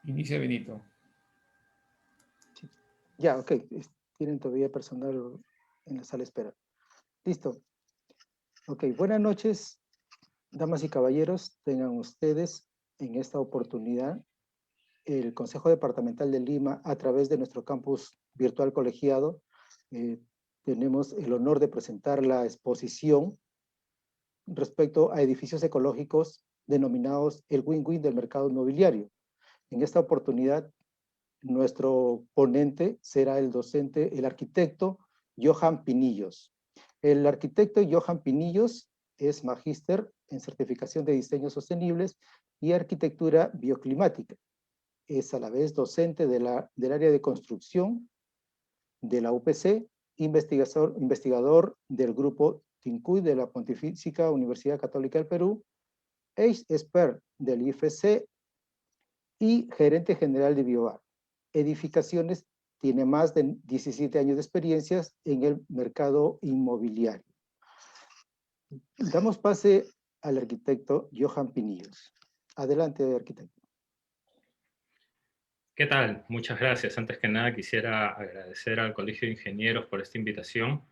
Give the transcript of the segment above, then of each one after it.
Inicia Benito. Sí. Ya, ok. Tienen todavía personal en la sala de espera. Listo. Ok, buenas noches, damas y caballeros. Tengan ustedes en esta oportunidad el Consejo Departamental de Lima, a través de nuestro campus virtual colegiado, tenemos el honor de presentar la exposición respecto a edificios ecológicos denominados el win-win del mercado inmobiliario. En esta oportunidad, nuestro ponente será el docente, el arquitecto Johan Pinillos. El arquitecto Johan Pinillos es magíster en certificación de diseños sostenibles y arquitectura bioclimática. Es a la vez docente del área de construcción de la UPC, investigador del grupo TINCUY de la Pontificia Universidad Católica del Perú, ex expert del IFC y gerente general de Biobar. Edificaciones, tiene más de 17 años de experiencias en el mercado inmobiliario. Damos pase al arquitecto Johan Pinillos. Adelante, arquitecto. ¿Qué tal? Muchas gracias. Antes que nada quisiera agradecer al Colegio de Ingenieros por esta invitación.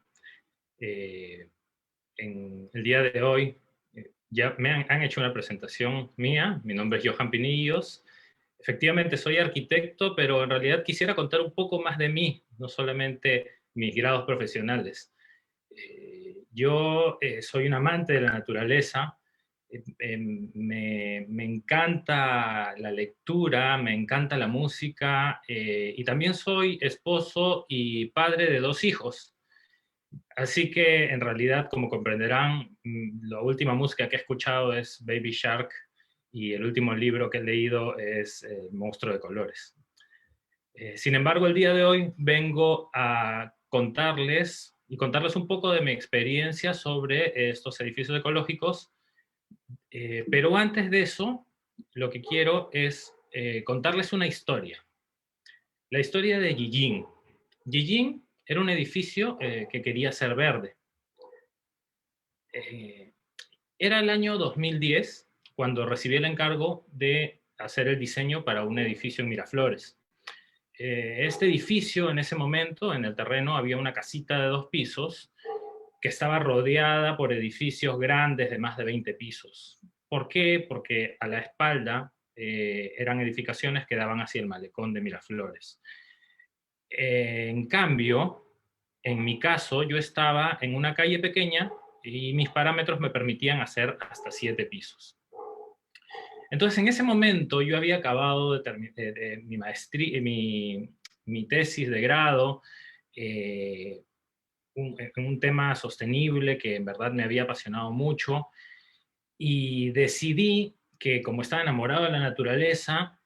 En el día de hoy ya me han hecho una presentación mía. Mi nombre es Johan Pinillos. Efectivamente soy arquitecto, pero en realidad quisiera contar un poco más de mí, no solamente mis grados profesionales. Yo soy un amante de la naturaleza. Me encanta la lectura, me encanta la música, y también soy esposo y padre de 2 hijos. Así que en realidad, como comprenderán, la última música que he escuchado es Baby Shark y el último libro que he leído es El monstruo de colores. Sin embargo, el día de hoy vengo a contarles un poco de mi experiencia sobre estos edificios ecológicos. Pero antes de eso, lo que quiero es contarles una historia. La historia de Yijin. Yijin era un edificio que quería ser verde. Era el año 2010 cuando recibí el encargo de hacer el diseño para un edificio en Miraflores. Este edificio, en ese momento, en el terreno, había una casita de 2 pisos que estaba rodeada por edificios grandes de más de 20 pisos. ¿Por qué? Porque a la espalda eran edificaciones que daban hacia el malecón de Miraflores. En cambio, en mi caso, yo estaba en una calle pequeña y mis parámetros me permitían hacer hasta 7 pisos. Entonces, en ese momento yo había acabado mi maestría, mi tesis de grado, un tema sostenible que en verdad me había apasionado mucho, y decidí que, como estaba enamorado de la naturaleza,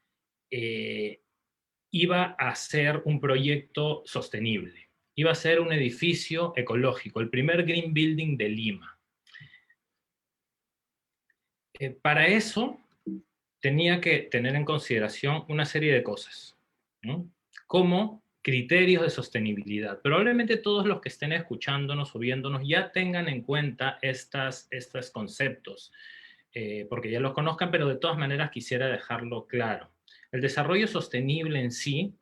iba a hacer un proyecto sostenible. Iba a ser un edificio ecológico, el primer green building de Lima. Para eso tenía que tener en consideración una serie de cosas, ¿no? Como criterios de sostenibilidad. Probablemente todos los que estén escuchándonos o viéndonos ya tengan en cuenta estos conceptos, porque ya los conozcan, pero de todas maneras quisiera dejarlo claro. El desarrollo sostenible en sí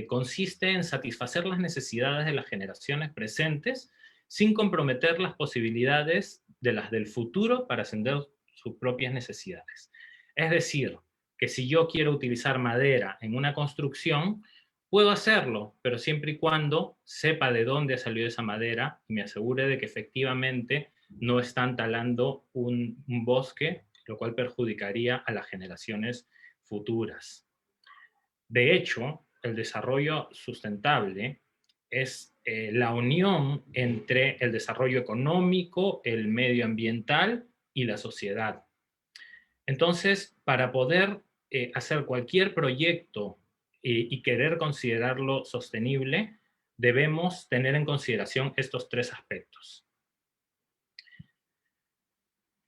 consiste en satisfacer las necesidades de las generaciones presentes sin comprometer las posibilidades de las del futuro para atender sus propias necesidades. Es decir, que si yo quiero utilizar madera en una construcción, puedo hacerlo, pero siempre y cuando sepa de dónde ha salido esa madera y me asegure de que efectivamente no están talando un bosque, lo cual perjudicaría a las generaciones futuras. De hecho, el desarrollo sustentable es la unión entre el desarrollo económico, el medioambiental y la sociedad. Entonces, para poder hacer cualquier proyecto y querer considerarlo sostenible, debemos tener en consideración estos 3 aspectos.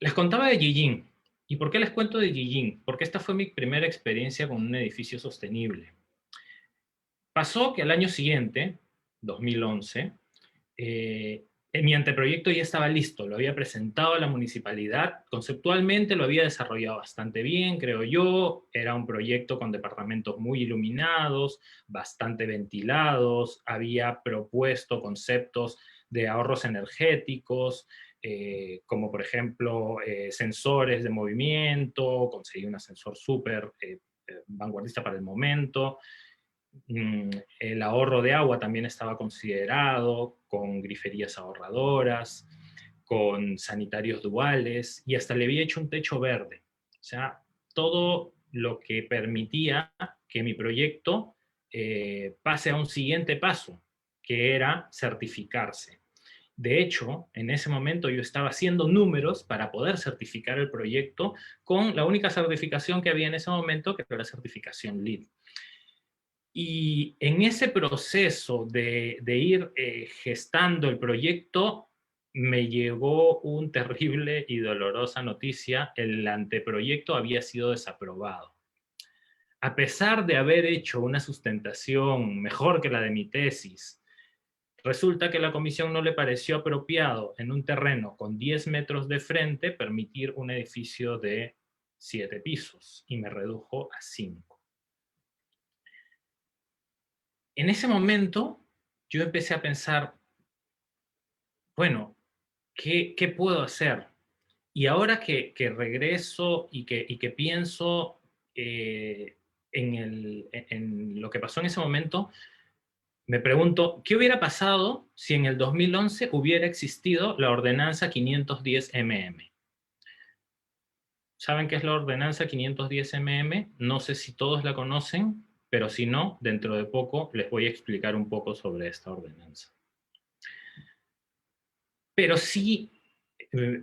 Les contaba de Yijin. ¿Y por qué les cuento de Yijin? Porque esta fue mi primera experiencia con un edificio sostenible. Pasó que al año siguiente, 2011, mi anteproyecto ya estaba listo, lo había presentado a la municipalidad, conceptualmente lo había desarrollado bastante bien, creo yo, era un proyecto con departamentos muy iluminados, bastante ventilados, había propuesto conceptos de ahorros energéticos, como por ejemplo sensores de movimiento, conseguí un ascensor súper vanguardista para el momento. El ahorro de agua también estaba considerado, con griferías ahorradoras, con sanitarios duales, y hasta le había hecho un techo verde. O sea, todo lo que permitía que mi proyecto pase a un siguiente paso, que era certificarse. De hecho, en ese momento yo estaba haciendo números para poder certificar el proyecto con la única certificación que había en ese momento, que era la certificación LEED. Y en ese proceso de ir gestando el proyecto, me llegó un terrible y dolorosa noticia: el anteproyecto había sido desaprobado. A pesar de haber hecho una sustentación mejor que la de mi tesis, resulta que la comisión no le pareció apropiado en un terreno con 10 metros de frente permitir un edificio de 7 pisos y me redujo a 5. En ese momento yo empecé a pensar, bueno, ¿qué puedo hacer? Y ahora que regreso y que pienso en lo que pasó en ese momento, me pregunto, ¿qué hubiera pasado si en el 2011 hubiera existido la ordenanza 510 ¿Saben qué es la ordenanza 510 No sé si todos la conocen, pero si no, dentro de poco les voy a explicar un poco sobre esta ordenanza. Pero sí,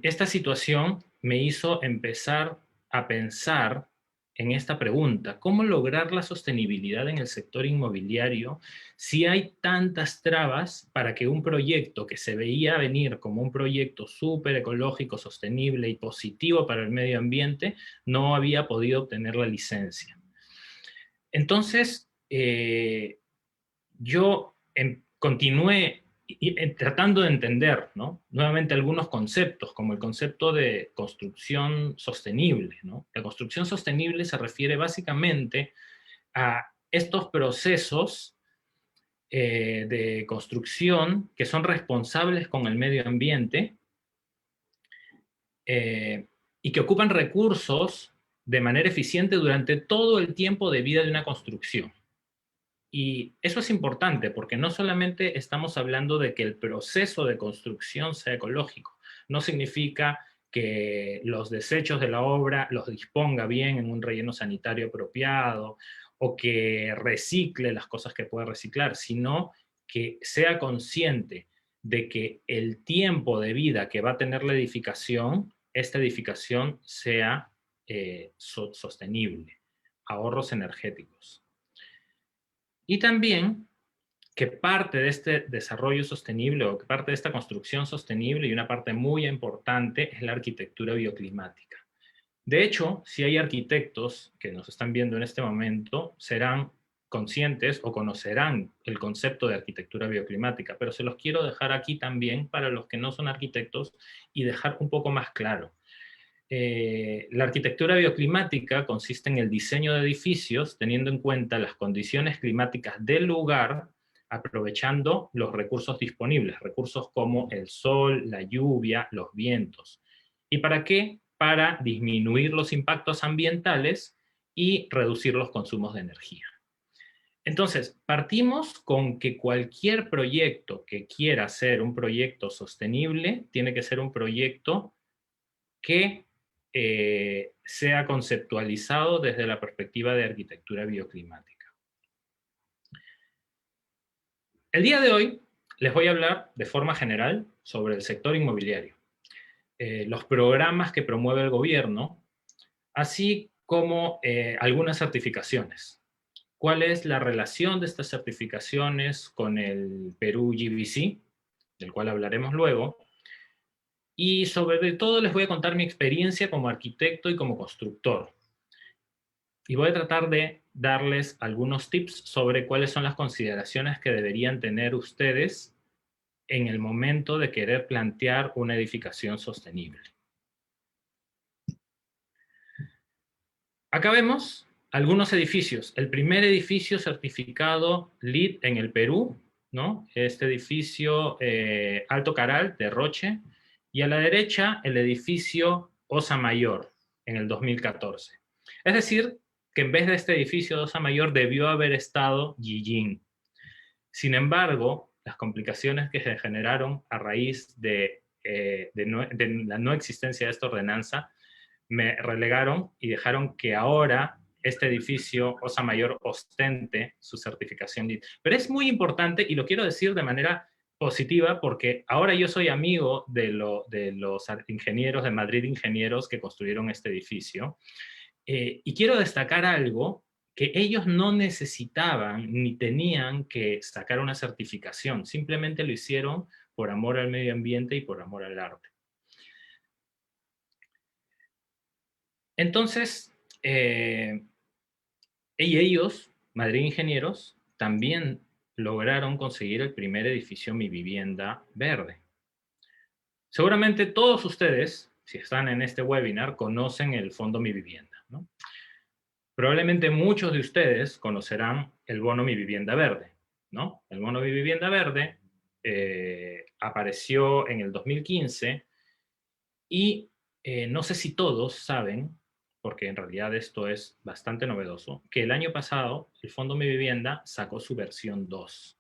esta situación me hizo empezar a pensar en esta pregunta: ¿cómo lograr la sostenibilidad en el sector inmobiliario si hay tantas trabas para que un proyecto que se veía venir como un proyecto súper ecológico, sostenible y positivo para el medio ambiente no había podido obtener la licencia? Entonces, yo continué tratando de entender, ¿no?, nuevamente algunos conceptos, como el concepto de construcción sostenible, ¿no? La construcción sostenible se refiere básicamente a estos procesos de construcción que son responsables con el medio ambiente eh, y que ocupan recursos de manera eficiente durante todo el tiempo de vida de una construcción. Y eso es importante porque no solamente estamos hablando de que el proceso de construcción sea ecológico, no significa que los desechos de la obra los disponga bien en un relleno sanitario apropiado o que recicle las cosas que puede reciclar, sino que sea consciente de que el tiempo de vida que va a tener la edificación, esta edificación sea sostenible, ahorros energéticos. Y también que parte de este desarrollo sostenible o que parte de esta construcción sostenible, y una parte muy importante, es la arquitectura bioclimática. De hecho, si hay arquitectos que nos están viendo en este momento, serán conscientes o conocerán el concepto de arquitectura bioclimática, pero se los quiero dejar aquí también para los que no son arquitectos y dejar un poco más claro. La arquitectura bioclimática consiste en el diseño de edificios teniendo en cuenta las condiciones climáticas del lugar, aprovechando los recursos disponibles, recursos como el sol, la lluvia, los vientos. ¿Y para qué? Para disminuir los impactos ambientales y reducir los consumos de energía. Entonces, partimos con que cualquier proyecto que quiera ser un proyecto sostenible tiene que ser un proyecto que sea conceptualizado desde la perspectiva de arquitectura bioclimática. El día de hoy les voy a hablar de forma general sobre el sector inmobiliario, los programas que promueve el gobierno, así como algunas certificaciones. ¿Cuál es la relación de estas certificaciones con el Perú GBC, del cual hablaremos luego? Y sobre todo les voy a contar mi experiencia como arquitecto y como constructor. Y voy a tratar de darles algunos tips sobre cuáles son las consideraciones que deberían tener ustedes en el momento de querer plantear una edificación sostenible. Acá vemos algunos edificios. El primer edificio certificado LEED en el Perú, ¿no? Este edificio Alto Caral de Roche, y a la derecha el edificio Osa Mayor en el 2014. Es decir, que en vez de este edificio de Osa Mayor debió haber estado Yijing. Sin embargo, las complicaciones que se generaron a raíz de la no existencia de esta ordenanza me relegaron y dejaron que ahora este edificio Osa Mayor ostente su certificación LEED. Pero es muy importante, y lo quiero decir de manera positiva, porque ahora yo soy amigo de los ingenieros de Madrid Ingenieros que construyeron este edificio, y quiero destacar algo, que ellos no necesitaban ni tenían que sacar una certificación, simplemente lo hicieron por amor al medio ambiente y por amor al arte. Entonces, ellos, Madrid Ingenieros, también lograron conseguir el primer edificio Mi Vivienda Verde. Seguramente todos ustedes, si están en este webinar, conocen el Fondo Mi Vivienda, ¿no? Probablemente muchos de ustedes conocerán el bono Mi Vivienda Verde, ¿no? El bono Mi Vivienda Verde apareció en el 2015 y no sé si todos saben, porque en realidad esto es bastante novedoso, que el año pasado el Fondo Mi Vivienda sacó su versión 2.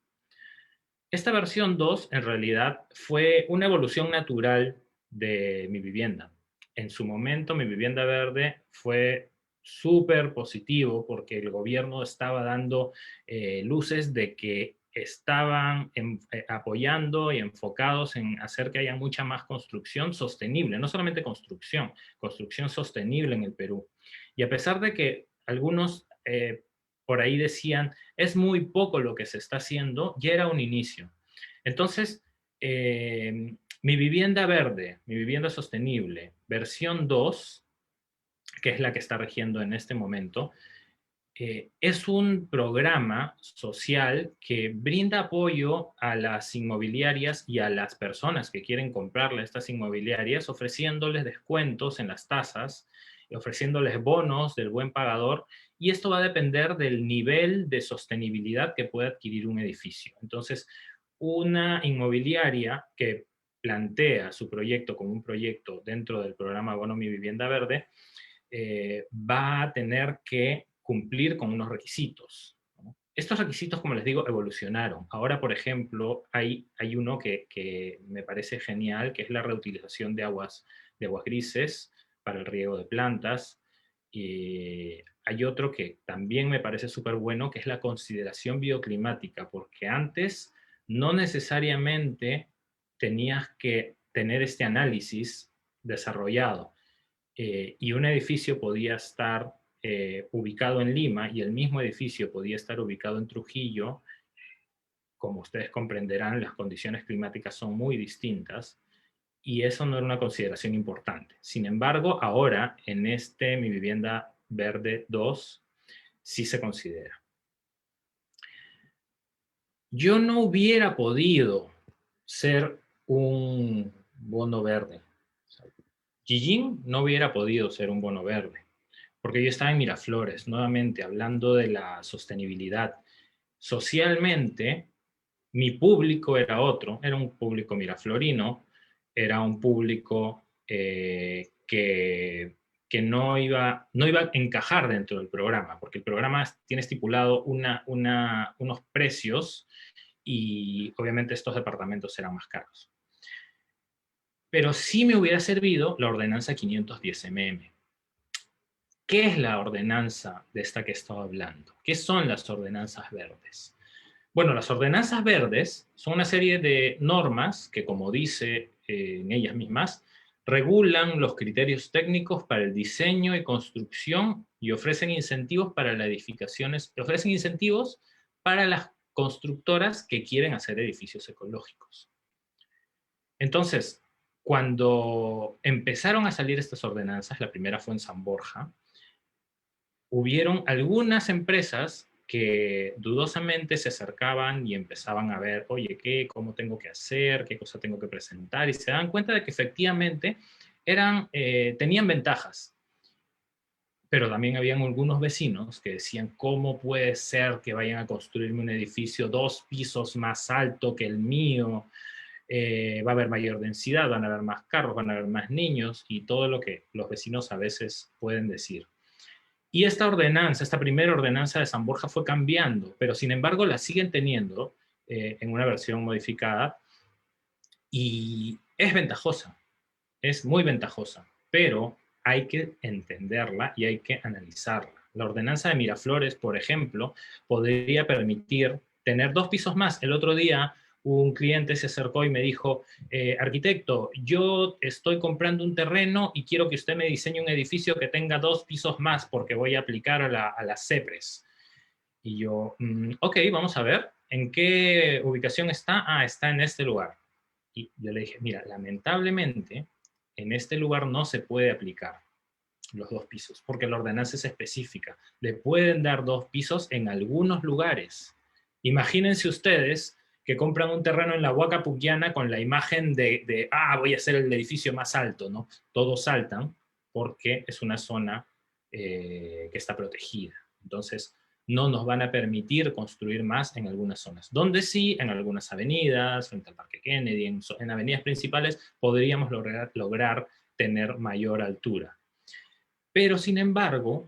Esta versión 2 en realidad fue una evolución natural de Mi Vivienda. En su momento Mi Vivienda Verde fue súper positivo porque el gobierno estaba dando luces de que estaban apoyando y enfocados en hacer que haya mucha más construcción sostenible, no solamente construcción sostenible en el Perú. Y a pesar de que algunos por ahí decían, es muy poco lo que se está haciendo, ya era un inicio. Entonces, Mi Vivienda Verde, Mi Vivienda Sostenible, versión 2, que es la que está rigiendo en este momento, es un programa social que brinda apoyo a las inmobiliarias y a las personas que quieren comprarle estas inmobiliarias, ofreciéndoles descuentos en las tasas, ofreciéndoles bonos del buen pagador, y esto va a depender del nivel de sostenibilidad que pueda adquirir un edificio. Entonces, una inmobiliaria que plantea su proyecto como un proyecto dentro del programa Bono Mi Vivienda Verde, va a tener que cumplir con unos requisitos, ¿no? Estos requisitos, como les digo, evolucionaron. Ahora, por ejemplo, hay uno que me parece genial, que es la reutilización de aguas grises para el riego de plantas. Y hay otro que también me parece súper bueno, que es la consideración bioclimática, porque antes no necesariamente tenías que tener este análisis desarrollado. Y un edificio podía estar ubicado en Lima y el mismo edificio podía estar ubicado en Trujillo. Como ustedes comprenderán, las condiciones climáticas son muy distintas y eso no era una consideración importante. Sin embargo, ahora en este Mi Vivienda Verde 2 sí se considera. Yo no hubiera podido ser un bono verde. Yijing no hubiera podido ser un bono verde, porque yo estaba en Miraflores, nuevamente hablando de la sostenibilidad. Socialmente, mi público era otro, era un público miraflorino, era un público que no iba a encajar dentro del programa, porque el programa tiene estipulado unos precios y obviamente estos departamentos serán más caros. Pero sí me hubiera servido la ordenanza 510 ¿Qué es la ordenanza de esta que estaba hablando? ¿Qué son las ordenanzas verdes? Bueno, las ordenanzas verdes son una serie de normas que, como dice en ellas mismas, regulan los criterios técnicos para el diseño y construcción y ofrecen incentivos para las edificaciones, ofrecen incentivos para las constructoras que quieren hacer edificios ecológicos. Entonces, cuando empezaron a salir estas ordenanzas, la primera fue en San Borja, hubieron algunas empresas que dudosamente se acercaban y empezaban a ver, oye, ¿cómo tengo que hacer? ¿Qué cosa tengo que presentar? Y se dan cuenta de que efectivamente tenían ventajas. Pero también habían algunos vecinos que decían, ¿cómo puede ser que vayan a construirme un edificio 2 pisos más alto que el mío? Va a haber mayor densidad, van a haber más carros, van a haber más niños y todo lo que los vecinos a veces pueden decir. Y esta ordenanza, esta primera ordenanza de San Borja fue cambiando, pero sin embargo la siguen teniendo en una versión modificada y es ventajosa, es muy ventajosa, pero hay que entenderla y hay que analizarla. La ordenanza de Miraflores, por ejemplo, podría permitir tener 2 pisos más. El otro día un cliente se acercó y me dijo, arquitecto, yo estoy comprando un terreno y quiero que usted me diseñe un edificio que tenga 2 pisos más porque voy a aplicar a las CEPRES. Y yo, ok, vamos a ver, ¿en qué ubicación está? Ah, está en este lugar. Y yo le dije, mira, lamentablemente en este lugar no se puede aplicar los 2 pisos, porque la ordenanza es específica. Le pueden dar 2 pisos en algunos lugares. Imagínense ustedes que compran un terreno en la Huaca Puquiana con la imagen voy a hacer el edificio más alto, ¿no? Todos saltan porque es una zona que está protegida. Entonces, no nos van a permitir construir más en algunas zonas. Donde sí, en algunas avenidas, frente al Parque Kennedy, en avenidas principales, podríamos lograr tener mayor altura. Pero, sin embargo,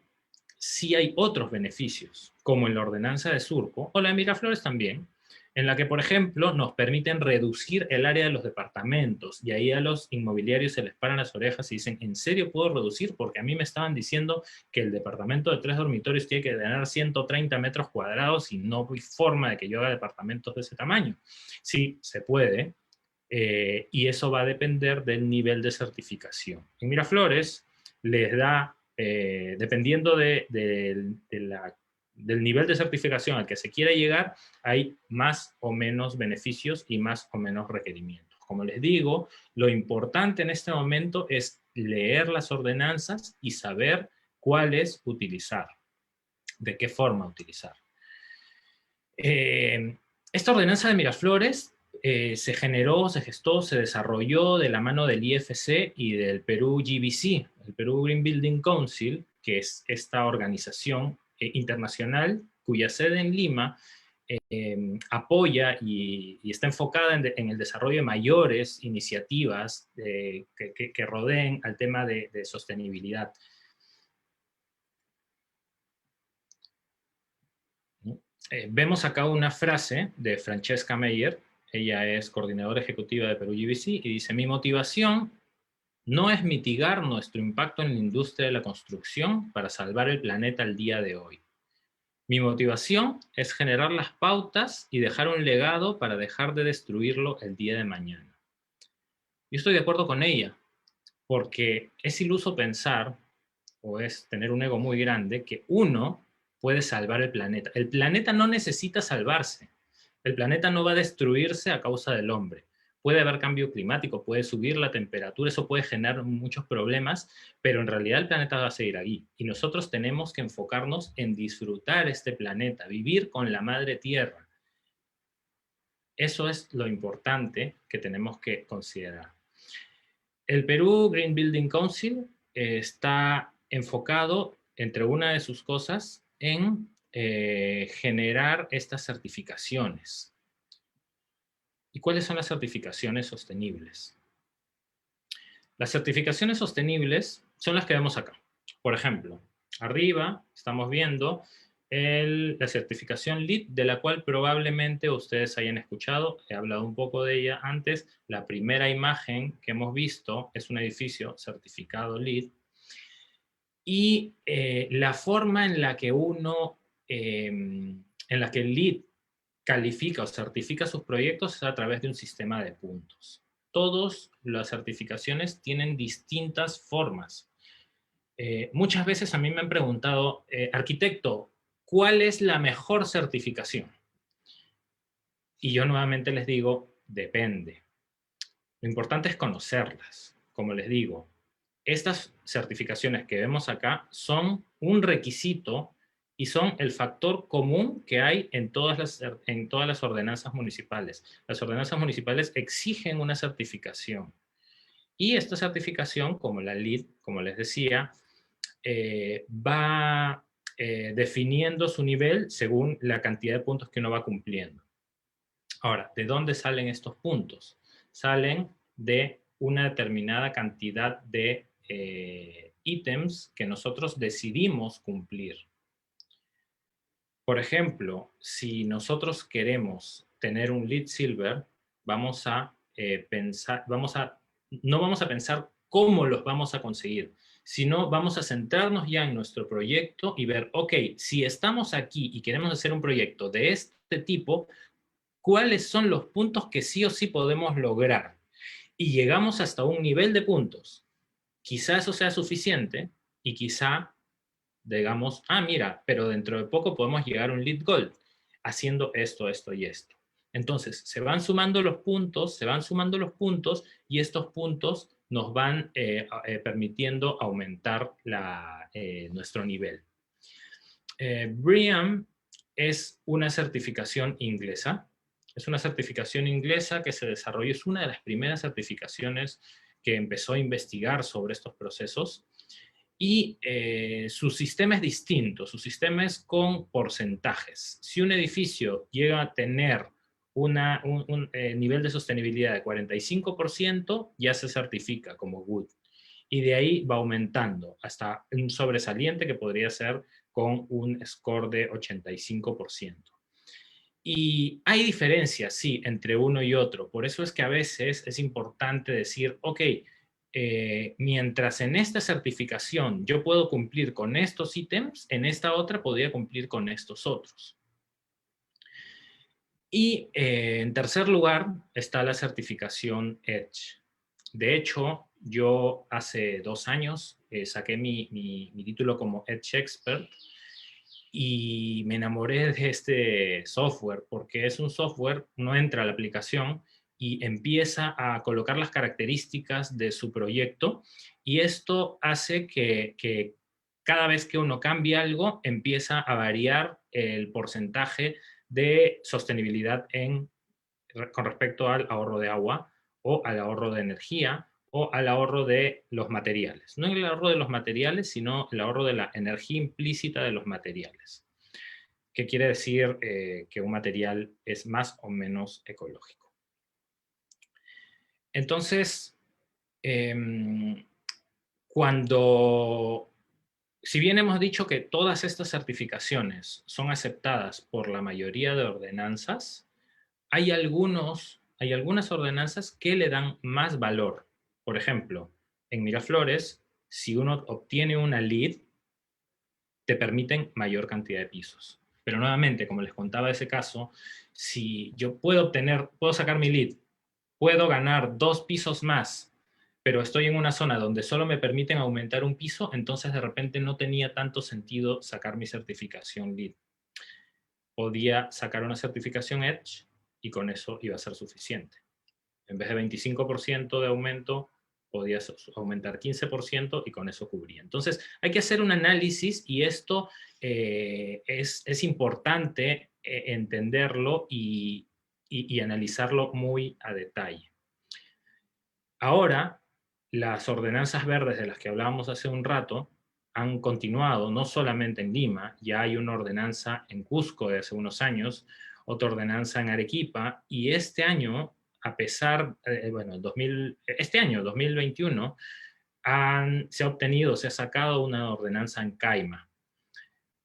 sí hay otros beneficios, como en la ordenanza de Surco, o la de Miraflores también, en la que, por ejemplo, nos permiten reducir el área de los departamentos, y ahí a los inmobiliarios se les paran las orejas y dicen, ¿en serio puedo reducir? Porque a mí me estaban diciendo que el departamento de 3 dormitorios tiene que tener 130 metros cuadrados y no hay forma de que yo haga departamentos de ese tamaño. Sí, se puede, y eso va a depender del nivel de certificación. En Miraflores les da, dependiendo del nivel de certificación al que se quiera llegar, hay más o menos beneficios y más o menos requerimientos. Como les digo, lo importante en este momento es leer las ordenanzas y saber cuáles utilizar, de qué forma utilizar. Esta ordenanza de Miraflores se generó, se gestó, se desarrolló de la mano del IFC y del Perú GBC, el Perú Green Building Council, que es esta organización internacional cuya sede en Lima apoya y está enfocada en el desarrollo de mayores iniciativas que rodeen al tema de sostenibilidad. Vemos acá una frase de Francesca Meyer, ella es coordinadora ejecutiva de Perú GBC, y dice, mi motivación no es mitigar nuestro impacto en la industria de la construcción para salvar el planeta al día de hoy. Mi motivación es generar las pautas y dejar un legado para dejar de destruirlo el día de mañana. Yo estoy de acuerdo con ella, porque es iluso pensar, o es tener un ego muy grande, que uno puede salvar el planeta. El planeta no necesita salvarse. El planeta no va a destruirse a causa del hombre. Puede haber cambio climático, puede subir la temperatura, eso puede generar muchos problemas, pero en realidad el planeta va a seguir ahí. Y nosotros tenemos que enfocarnos en disfrutar este planeta, vivir con la madre tierra. Eso es lo importante que tenemos que considerar. El Perú Green Building Council está enfocado, entre una de sus cosas, en generar estas certificaciones. ¿Y cuáles son las certificaciones sostenibles? Las certificaciones sostenibles son las que vemos acá. Por ejemplo, arriba estamos viendo la certificación LEED, de la cual probablemente ustedes hayan escuchado, he hablado un poco de ella antes. La primera imagen que hemos visto es un edificio certificado LEED, y la forma en la que en la que el LEED califica o certifica sus proyectos es a través de un sistema de puntos. Todas las certificaciones tienen distintas formas. Muchas veces a mí me han preguntado, arquitecto, ¿cuál es la mejor certificación? Y yo nuevamente les digo, depende. Lo importante es conocerlas. Como les digo, estas certificaciones que vemos acá son un requisito y son el factor común que hay en todas las ordenanzas municipales. Las ordenanzas municipales exigen una certificación. Y esta certificación, como la LEED, como les decía, va definiendo su nivel según la cantidad de puntos que uno va cumpliendo. Ahora, ¿de dónde salen estos puntos? Salen de una determinada cantidad de ítems que nosotros decidimos cumplir. Por ejemplo, si nosotros queremos tener un LEED Silver, vamos a pensar, no vamos a pensar cómo los vamos a conseguir, sino vamos a centrarnos ya en nuestro proyecto y ver, ok, si estamos aquí y queremos hacer un proyecto de este tipo, ¿cuáles son los puntos que sí o sí podemos lograr? Y llegamos hasta un nivel de puntos. Quizá eso sea suficiente y quizá digamos, mira, pero dentro de poco podemos llegar a un LEED Gold haciendo esto, esto y esto. Entonces, se van sumando los puntos, y estos puntos nos van permitiendo aumentar nuestro nivel. BREEAM es una certificación inglesa. Es una certificación inglesa que se desarrolló, es una de las primeras certificaciones que empezó a investigar sobre estos procesos. Y su sistema es distinto, su sistema es con porcentajes. Si un edificio llega a tener un nivel de sostenibilidad de 45%, ya se certifica como good. Y de ahí va aumentando hasta un sobresaliente que podría ser con un score de 85%. Y hay diferencias, sí, entre uno y otro. Por eso es que a veces es importante decir, ok, mientras en esta certificación yo puedo cumplir con estos ítems, en esta otra podría cumplir con estos otros. Y en tercer lugar está la certificación EDGE. De hecho, yo hace 2 años saqué mi título como EDGE Expert y me enamoré de este software porque es un software, uno entra a la aplicación y empieza a colocar las características de su proyecto y esto hace que cada vez que uno cambia algo empieza a variar el porcentaje de sostenibilidad con respecto al ahorro de agua o al ahorro de energía o al ahorro de los materiales. No el ahorro de los materiales, sino el ahorro de la energía implícita de los materiales. ¿Qué quiere decir que un material es más o menos ecológico? Entonces, si bien hemos dicho que todas estas certificaciones son aceptadas por la mayoría de ordenanzas, hay algunas ordenanzas que le dan más valor. Por ejemplo, en Miraflores, si uno obtiene una LEED, te permiten mayor cantidad de pisos. Pero nuevamente, como les contaba ese caso, si yo puedo sacar mi LEED, puedo ganar 2 pisos más, pero estoy en una zona donde solo me permiten aumentar un piso, entonces de repente no tenía tanto sentido sacar mi certificación LEED. Podía sacar una certificación EDGE y con eso iba a ser suficiente. En vez de 25% de aumento, podías aumentar 15% y con eso cubría. Entonces, hay que hacer un análisis y esto es importante entenderlo y analizarlo muy a detalle. Ahora, las ordenanzas verdes de las que hablábamos hace un rato han continuado, no solamente en Lima, ya hay una ordenanza en Cusco de hace unos años, otra ordenanza en Arequipa, y este año, este año, 2021, se ha sacado una ordenanza en Caima.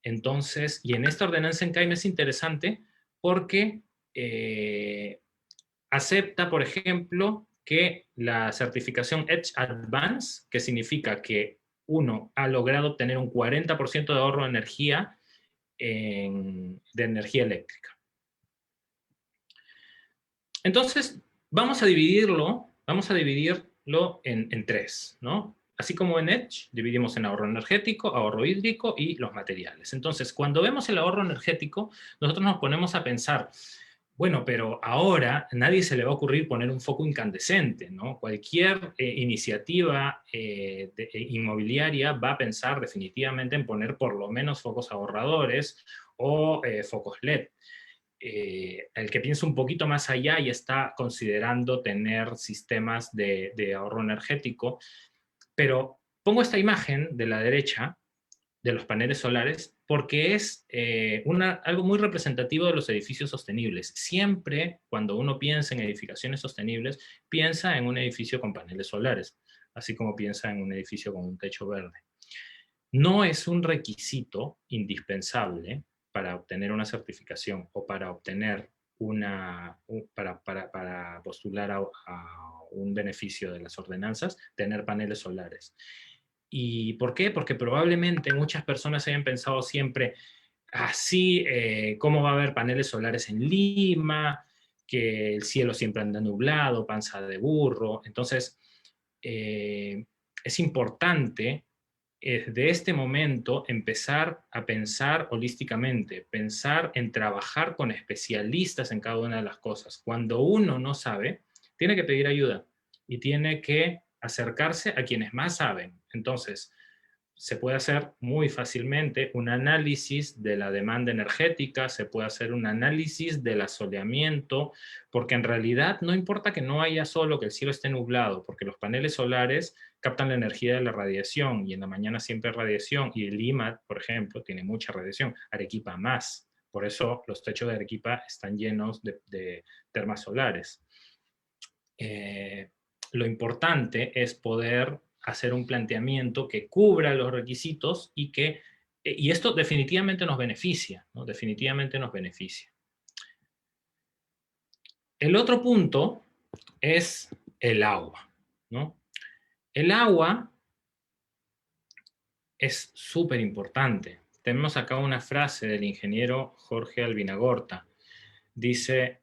Entonces, y en esta ordenanza en Caima es interesante porque acepta, por ejemplo, que la certificación EDGE Advance, que significa que uno ha logrado obtener un 40% de ahorro de energía, de energía eléctrica. Entonces, vamos a dividirlo en 3, ¿no? Así como en EDGE, dividimos en ahorro energético, ahorro hídrico y los materiales. Entonces, cuando vemos el ahorro energético, nosotros nos ponemos a pensar, Bueno, pero ahora a nadie se le va a ocurrir poner un foco incandescente, ¿no? Cualquier iniciativa inmobiliaria va a pensar definitivamente en poner por lo menos focos ahorradores o focos LED. El que piensa un poquito más allá y está considerando tener sistemas de ahorro energético, pero pongo esta imagen de la derecha de los paneles solares porque es algo muy representativo de los edificios sostenibles. Siempre cuando uno piensa en edificaciones sostenibles, piensa en un edificio con paneles solares, así como piensa en un edificio con un techo verde. No es un requisito indispensable para obtener una certificación o para obtener para postular a un beneficio de las ordenanzas, tener paneles solares. ¿Y por qué? Porque probablemente muchas personas hayan pensado siempre, así, ¿cómo va a haber paneles solares en Lima? Que el cielo siempre anda nublado, panza de burro. Entonces, es importante de este momento empezar a pensar holísticamente, pensar en trabajar con especialistas en cada una de las cosas. Cuando uno no sabe, tiene que pedir ayuda y tiene que acercarse a quienes más saben. Entonces, se puede hacer muy fácilmente un análisis de la demanda energética, se puede hacer un análisis del asoleamiento, porque en realidad no importa que no haya sol o que el cielo esté nublado, porque los paneles solares captan la energía de la radiación y en la mañana siempre hay radiación y Lima, por ejemplo, tiene mucha radiación, Arequipa más. Por eso los techos de Arequipa están llenos de termas solares. Lo importante es poder hacer un planteamiento que cubra los requisitos y esto definitivamente nos beneficia, ¿no? Definitivamente nos beneficia. El otro punto es el agua, ¿no? El agua es súper importante. Tenemos acá una frase del ingeniero Jorge Albinagorta. Dice,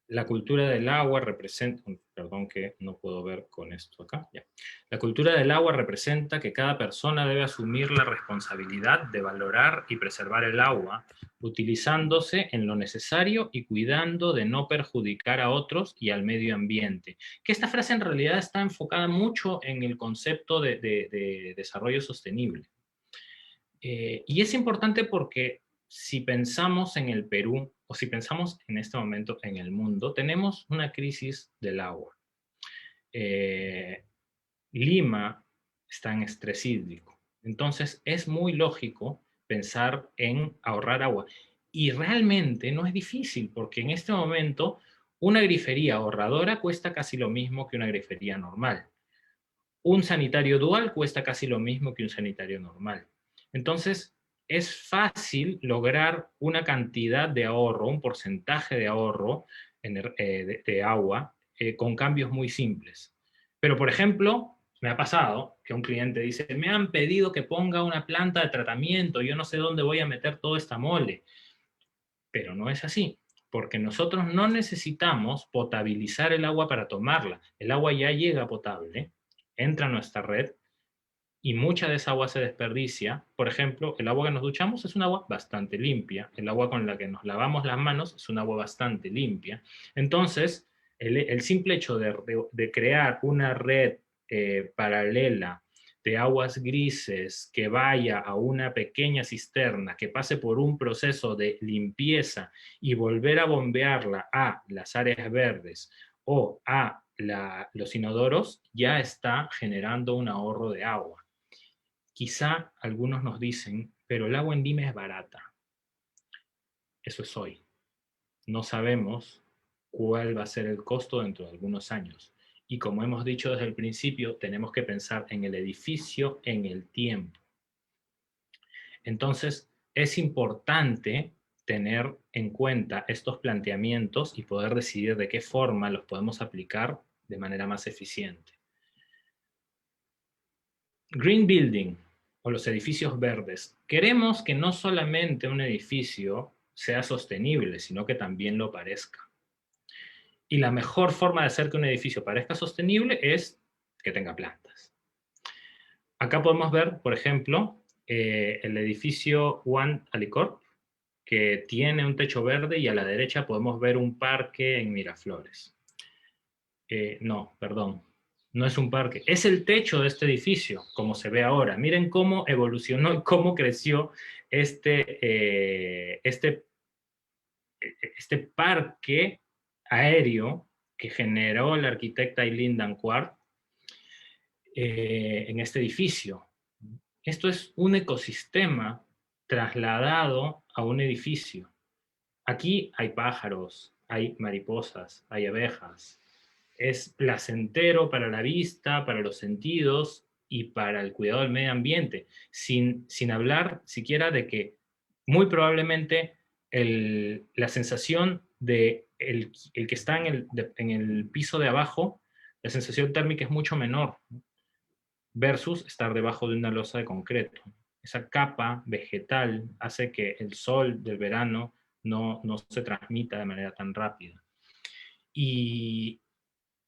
la cultura del agua representa, perdón que no puedo ver con esto acá, ya. La cultura del agua representa que cada persona debe asumir la responsabilidad de valorar y preservar el agua, utilizándose en lo necesario y cuidando de no perjudicar a otros y al medio ambiente. Que esta frase en realidad está enfocada mucho en el concepto de desarrollo sostenible. Y es importante porque si pensamos en el Perú, o si pensamos en este momento en el mundo, tenemos una crisis del agua. Lima está en estrés hídrico. Entonces es muy lógico pensar en ahorrar agua. Y realmente no es difícil, porque en este momento una grifería ahorradora cuesta casi lo mismo que una grifería normal. Un sanitario dual cuesta casi lo mismo que un sanitario normal. Entonces, es fácil lograr una cantidad de ahorro, un porcentaje de ahorro de agua con cambios muy simples. Pero, por ejemplo, me ha pasado que un cliente dice, me han pedido que ponga una planta de tratamiento, yo no sé dónde voy a meter toda esta mole. Pero no es así, porque nosotros no necesitamos potabilizar el agua para tomarla. El agua ya llega potable, entra a nuestra red y mucha de esa agua se desperdicia. Por ejemplo, el agua que nos duchamos es un agua bastante limpia, el agua con la que nos lavamos las manos es un agua bastante limpia. Entonces, el simple hecho de crear una red paralela de aguas grises que vaya a una pequeña cisterna, que pase por un proceso de limpieza y volver a bombearla a las áreas verdes o a los inodoros, ya está generando un ahorro de agua. Quizá algunos nos dicen, pero el agua en Lima es barata. Eso es hoy. No sabemos cuál va a ser el costo dentro de algunos años. Y como hemos dicho desde el principio, tenemos que pensar en el edificio, en el tiempo. Entonces, es importante tener en cuenta estos planteamientos y poder decidir de qué forma los podemos aplicar de manera más eficiente. Green Building, o los edificios verdes. Queremos que no solamente un edificio sea sostenible, sino que también lo parezca. Y la mejor forma de hacer que un edificio parezca sostenible es que tenga plantas. Acá podemos ver, por ejemplo, el edificio One Alicorp, que tiene un techo verde y a la derecha podemos ver un parque en Miraflores. No, perdón, no es un parque, es el techo de este edificio, como se ve ahora. Miren cómo evolucionó y cómo creció este parque aéreo que generó la arquitecta Eileen Dancourt en este edificio. Esto es un ecosistema trasladado a un edificio. Aquí hay pájaros, hay mariposas, hay abejas. Es placentero para la vista, para los sentidos y para el cuidado del medio ambiente, sin hablar siquiera de que muy probablemente la sensación de el que está en el piso de abajo, la sensación térmica es mucho menor versus estar debajo de una losa de concreto. Esa capa vegetal hace que el sol del verano no se transmita de manera tan rápida. Y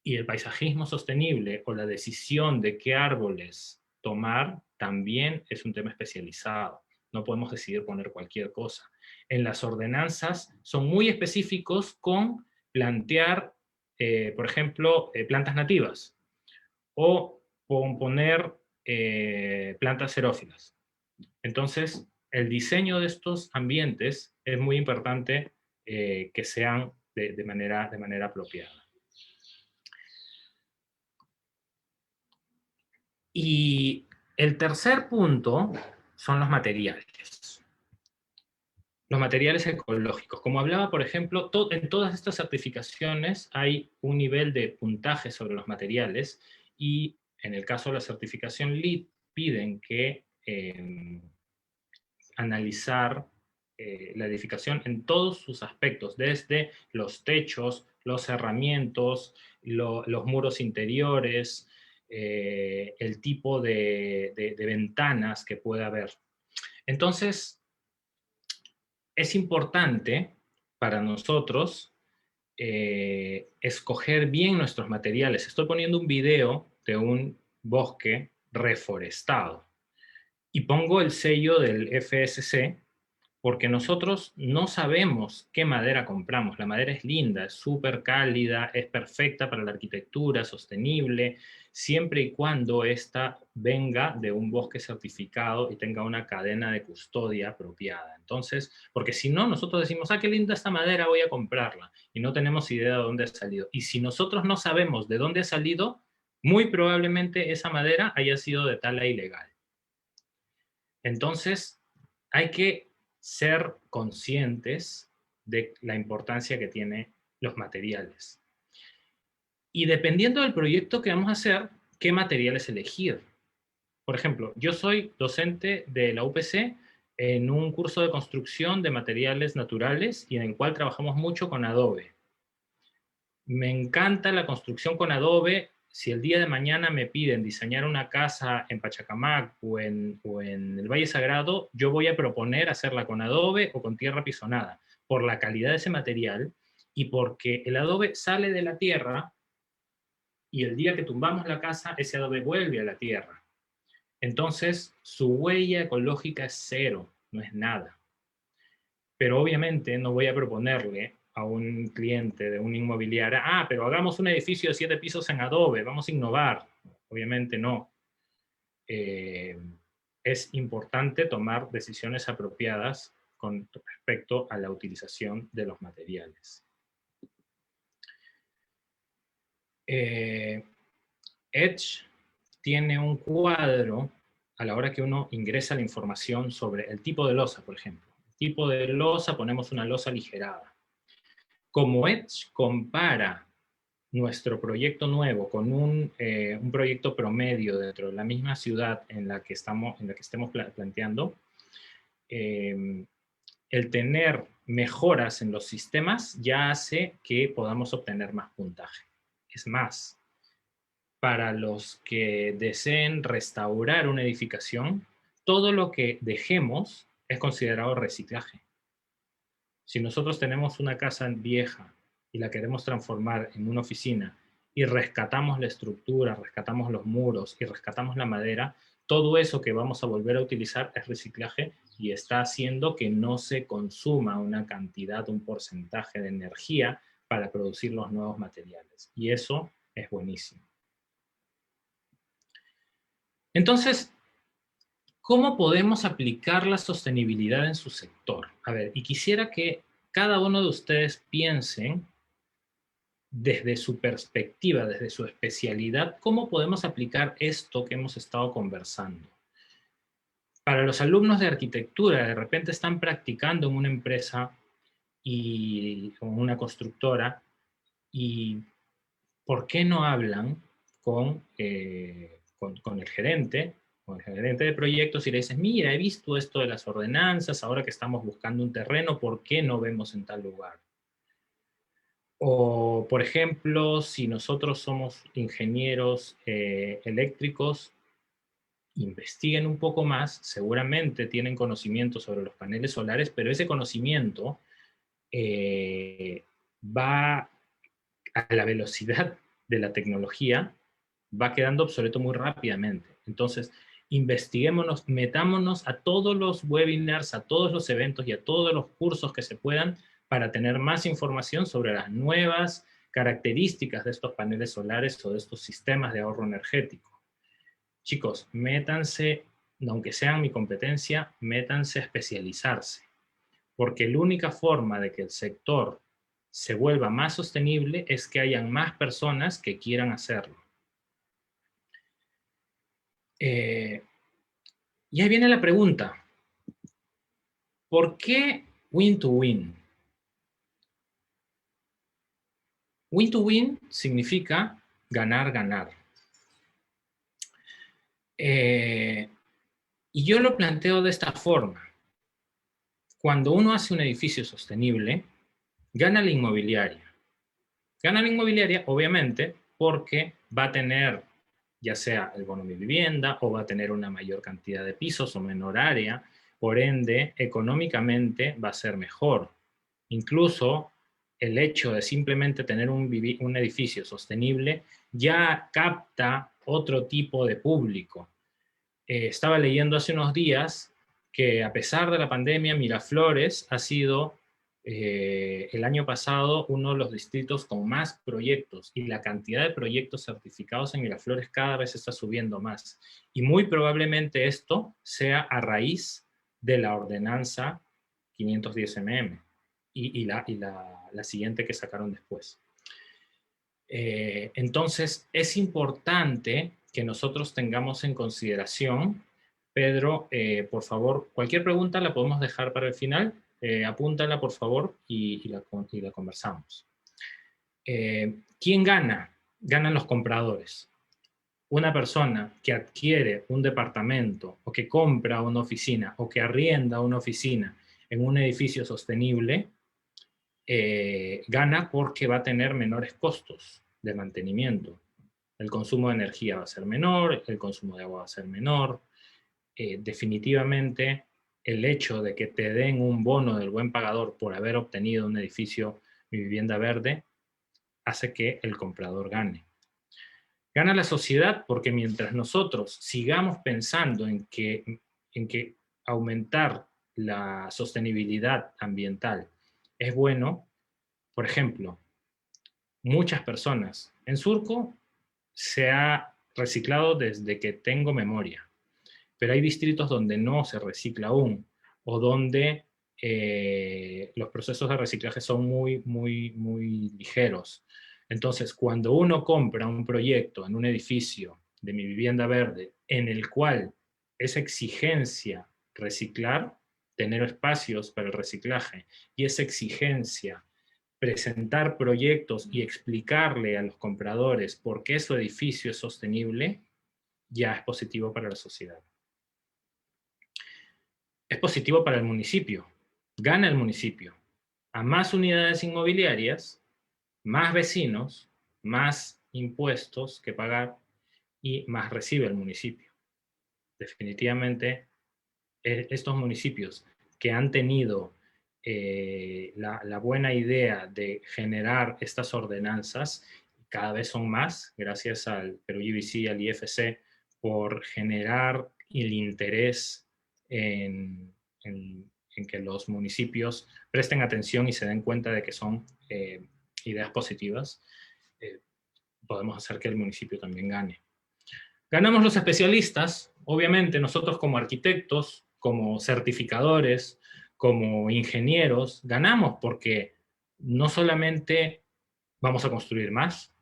el paisajismo sostenible o la decisión de qué árboles tomar también es un tema especializado. No podemos decidir poner cualquier cosa. En las ordenanzas son muy específicos con plantear, por ejemplo, plantas nativas o con poner plantas xerófilas. Entonces, el diseño de estos ambientes es muy importante que sean de manera apropiada. Y el tercer punto son los materiales. Los materiales ecológicos. Como hablaba, por ejemplo, en todas estas certificaciones hay un nivel de puntaje sobre los materiales y en el caso de la certificación LEED piden que analizar la edificación en todos sus aspectos, desde los techos, los cerramientos, los muros interiores, el tipo de ventanas que puede haber. Entonces, es importante para nosotros escoger bien nuestros materiales. Estoy poniendo un video de un bosque reforestado y pongo el sello del FSC porque nosotros no sabemos qué madera compramos. La madera es linda, es súper cálida, es perfecta para la arquitectura, sostenible, siempre y cuando ésta venga de un bosque certificado y tenga una cadena de custodia apropiada. Entonces, porque si no, nosotros decimos, qué linda esta madera, voy a comprarla, y no tenemos idea de dónde ha salido. Y si nosotros no sabemos de dónde ha salido, muy probablemente esa madera haya sido de tala ilegal. Entonces, hay que ser conscientes de la importancia que tienen los materiales. Y dependiendo del proyecto que vamos a hacer, qué materiales elegir. Por ejemplo, yo soy docente de la UPC en un curso de construcción de materiales naturales y en el cual trabajamos mucho con adobe. Me encanta la construcción con adobe. Si el día de mañana me piden diseñar una casa en Pachacamac o en el Valle Sagrado, yo voy a proponer hacerla con adobe o con tierra pisonada, por la calidad de ese material y porque el adobe sale de la tierra y el día que tumbamos la casa, ese adobe vuelve a la tierra. Entonces, su huella ecológica es cero, no es nada. Pero obviamente no voy a proponerle a un cliente de un inmobiliario, pero hagamos un edificio de 7 pisos en adobe, vamos a innovar. Obviamente no. Es importante tomar decisiones apropiadas con respecto a la utilización de los materiales. Edge tiene un cuadro a la hora que uno ingresa la información sobre el tipo de losa, por ejemplo. El tipo de losa, ponemos una losa aligerada. Como Edge compara nuestro proyecto nuevo con un proyecto promedio dentro de la misma ciudad en la que estemos planteando, el tener mejoras en los sistemas ya hace que podamos obtener más puntaje. Es más, para los que deseen restaurar una edificación, todo lo que dejemos es considerado reciclaje. Si nosotros tenemos una casa vieja y la queremos transformar en una oficina y rescatamos la estructura, rescatamos los muros y rescatamos la madera, todo eso que vamos a volver a utilizar es reciclaje y está haciendo que no se consuma una cantidad, un porcentaje de energía para producir los nuevos materiales. Y eso es buenísimo. Entonces, ¿cómo podemos aplicar la sostenibilidad en su sector? A ver, y quisiera que cada uno de ustedes piensen desde su perspectiva, desde su especialidad, cómo podemos aplicar esto que hemos estado conversando. Para los alumnos de arquitectura, de repente están practicando en una empresa y con una constructora, y ¿por qué no hablan con el gerente, con el gerente de proyectos, y le dices, mira, he visto esto de las ordenanzas, ahora que estamos buscando un terreno, ¿por qué no vemos en tal lugar? O, por ejemplo, si nosotros somos ingenieros eléctricos, investiguen un poco más, seguramente tienen conocimiento sobre los paneles solares, pero ese conocimiento va a la velocidad de la tecnología, va quedando obsoleto muy rápidamente. Entonces, investiguémonos, metámonos a todos los webinars, a todos los eventos y a todos los cursos que se puedan para tener más información sobre las nuevas características de estos paneles solares o de estos sistemas de ahorro energético. Chicos, métanse, aunque sean mi competencia, métanse a especializarse, porque la única forma de que el sector se vuelva más sostenible es que hayan más personas que quieran hacerlo. Y ahí viene la pregunta, ¿por qué win to win? Win to win significa ganar, ganar. Y yo lo planteo de esta forma. Cuando uno hace un edificio sostenible, gana la inmobiliaria. Gana la inmobiliaria, obviamente, porque va a tener, ya sea el bono de vivienda, o va a tener una mayor cantidad de pisos o menor área, por ende, económicamente va a ser mejor. Incluso el hecho de simplemente tener un edificio sostenible ya capta otro tipo de público. Estaba leyendo hace unos días que a pesar de la pandemia, Miraflores ha sido el año pasado uno de los distritos con más proyectos, y la cantidad de proyectos certificados en Miraflores cada vez está subiendo más. Y muy probablemente esto sea a raíz de la ordenanza 510 y la siguiente que sacaron después. Entonces, es importante que nosotros tengamos en consideración. Pedro, por favor, cualquier pregunta la podemos dejar para el final. Apúntala, por favor, y la conversamos. ¿Quién gana? Ganan los compradores. Una persona que adquiere un departamento, o que compra una oficina, o que arrienda una oficina en un edificio sostenible, gana porque va a tener menores costos de mantenimiento. El consumo de energía va a ser menor, el consumo de agua va a ser menor. Definitivamente, el hecho de que te den un bono del buen pagador por haber obtenido un edificio, mi vivienda verde, hace que el comprador gane. Gana la sociedad porque mientras nosotros sigamos pensando en que aumentar la sostenibilidad ambiental es bueno. Por ejemplo, muchas personas. En Surco se ha reciclado desde que tengo memoria, pero hay distritos donde no se recicla aún, o donde los procesos de reciclaje son muy ligeros. Entonces, cuando uno compra un proyecto en un edificio de mi vivienda verde, en el cual esa exigencia reciclar, tener espacios para el reciclaje, y esa exigencia presentar proyectos y explicarle a los compradores por qué su edificio es sostenible, ya es positivo para la sociedad. Es positivo para el municipio. Gana el municipio. A más unidades inmobiliarias, más vecinos, más impuestos que pagar, y más recibe el municipio. Definitivamente, estos municipios que han tenido la buena idea de generar estas ordenanzas, cada vez son más, gracias al Perú GBC y al IFC, por generar el interés en en que los municipios presten atención y se den cuenta de que son ideas positivas, podemos hacer que el municipio también gane. Ganamos los especialistas, obviamente nosotros como arquitectos, como certificadores, como ingenieros, ganamos porque no solamente vamos a construir más,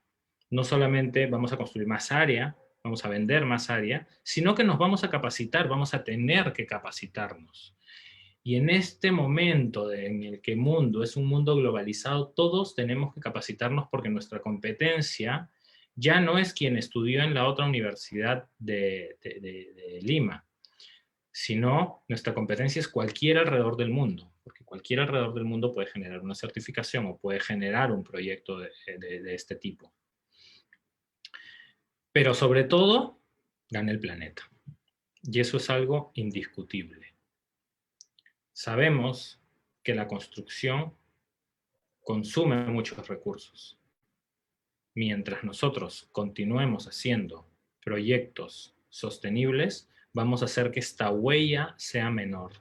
no solamente vamos a construir más área, vamos a vender más área, sino que nos vamos a capacitar, vamos a tener que capacitarnos. Y en este momento en el que el mundo es un mundo globalizado, todos tenemos que capacitarnos porque nuestra competencia ya no es quien estudió en la otra universidad de Lima, sino nuestra competencia es cualquiera alrededor del mundo, porque cualquiera alrededor del mundo puede generar una certificación o puede generar un proyecto de este tipo. Pero sobre todo, gana el planeta. Y eso es algo indiscutible. Sabemos que la construcción consume muchos recursos. Mientras nosotros continuemos haciendo proyectos sostenibles, vamos a hacer que esta huella sea menor.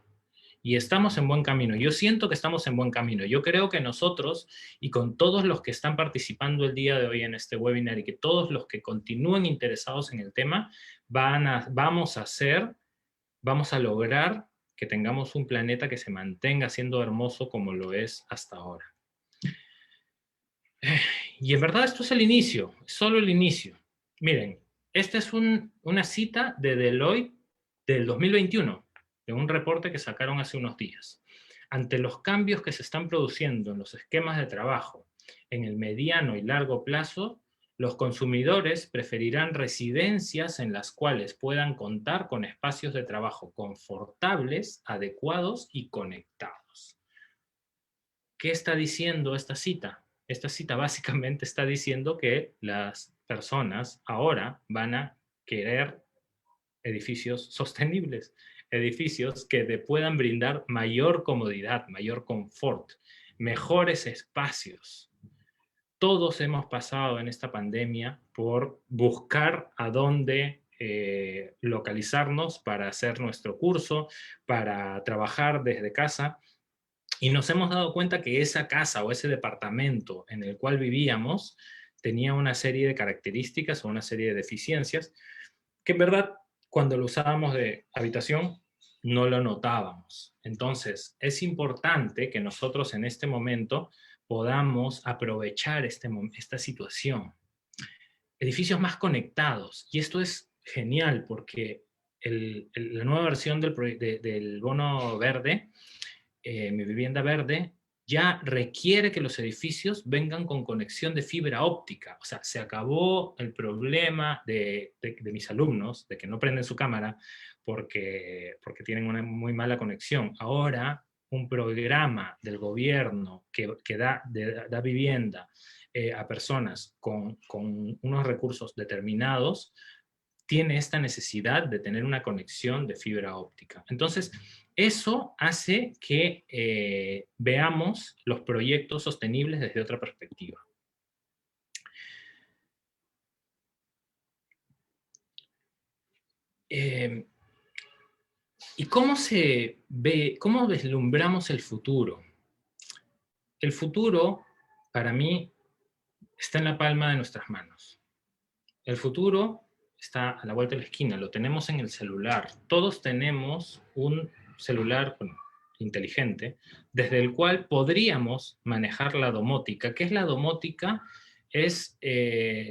Y estamos en buen camino. Yo siento que estamos en buen camino. Yo creo que nosotros, y con todos los que están participando el día de hoy en este webinar, y que todos los que continúen interesados en el tema, vamos a lograr que tengamos un planeta que se mantenga siendo hermoso como lo es hasta ahora. Y en verdad esto es el inicio, solo el inicio. Miren, esta es una cita de Deloitte del 2021, de un reporte que sacaron hace unos días. Ante los cambios que se están produciendo en los esquemas de trabajo en el mediano y largo plazo, los consumidores preferirán residencias en las cuales puedan contar con espacios de trabajo confortables, adecuados y conectados. ¿Qué está diciendo esta cita? Esta cita básicamente está diciendo que las personas ahora van a querer edificios sostenibles, edificios que te puedan brindar mayor comodidad, mayor confort, mejores espacios. Todos hemos pasado en esta pandemia por buscar a dónde localizarnos para hacer nuestro curso, para trabajar desde casa. Y nos hemos dado cuenta que esa casa o ese departamento en el cual vivíamos tenía una serie de características o una serie de deficiencias que en verdad cuando lo usábamos de habitación no lo notábamos. Entonces es importante que nosotros en este momento podamos aprovechar esta situación. Edificios más conectados. Y esto es genial porque la nueva versión del bono verde, Mi Vivienda Verde, ya requiere que los edificios vengan con conexión de fibra óptica. O sea, se acabó el problema de mis alumnos, de que no prenden su cámara porque tienen una muy mala conexión. Ahora, un programa del gobierno que da vivienda a personas con unos recursos determinados, tiene esta necesidad de tener una conexión de fibra óptica. Entonces, eso hace que veamos los proyectos sostenibles desde otra perspectiva. ¿Y cómo se ve, cómo vislumbramos el futuro? El futuro, para mí, está en la palma de nuestras manos. El futuro está a la vuelta de la esquina, lo tenemos en el celular. Todos tenemos un celular inteligente, desde el cual podríamos manejar la domótica. ¿Qué es la domótica?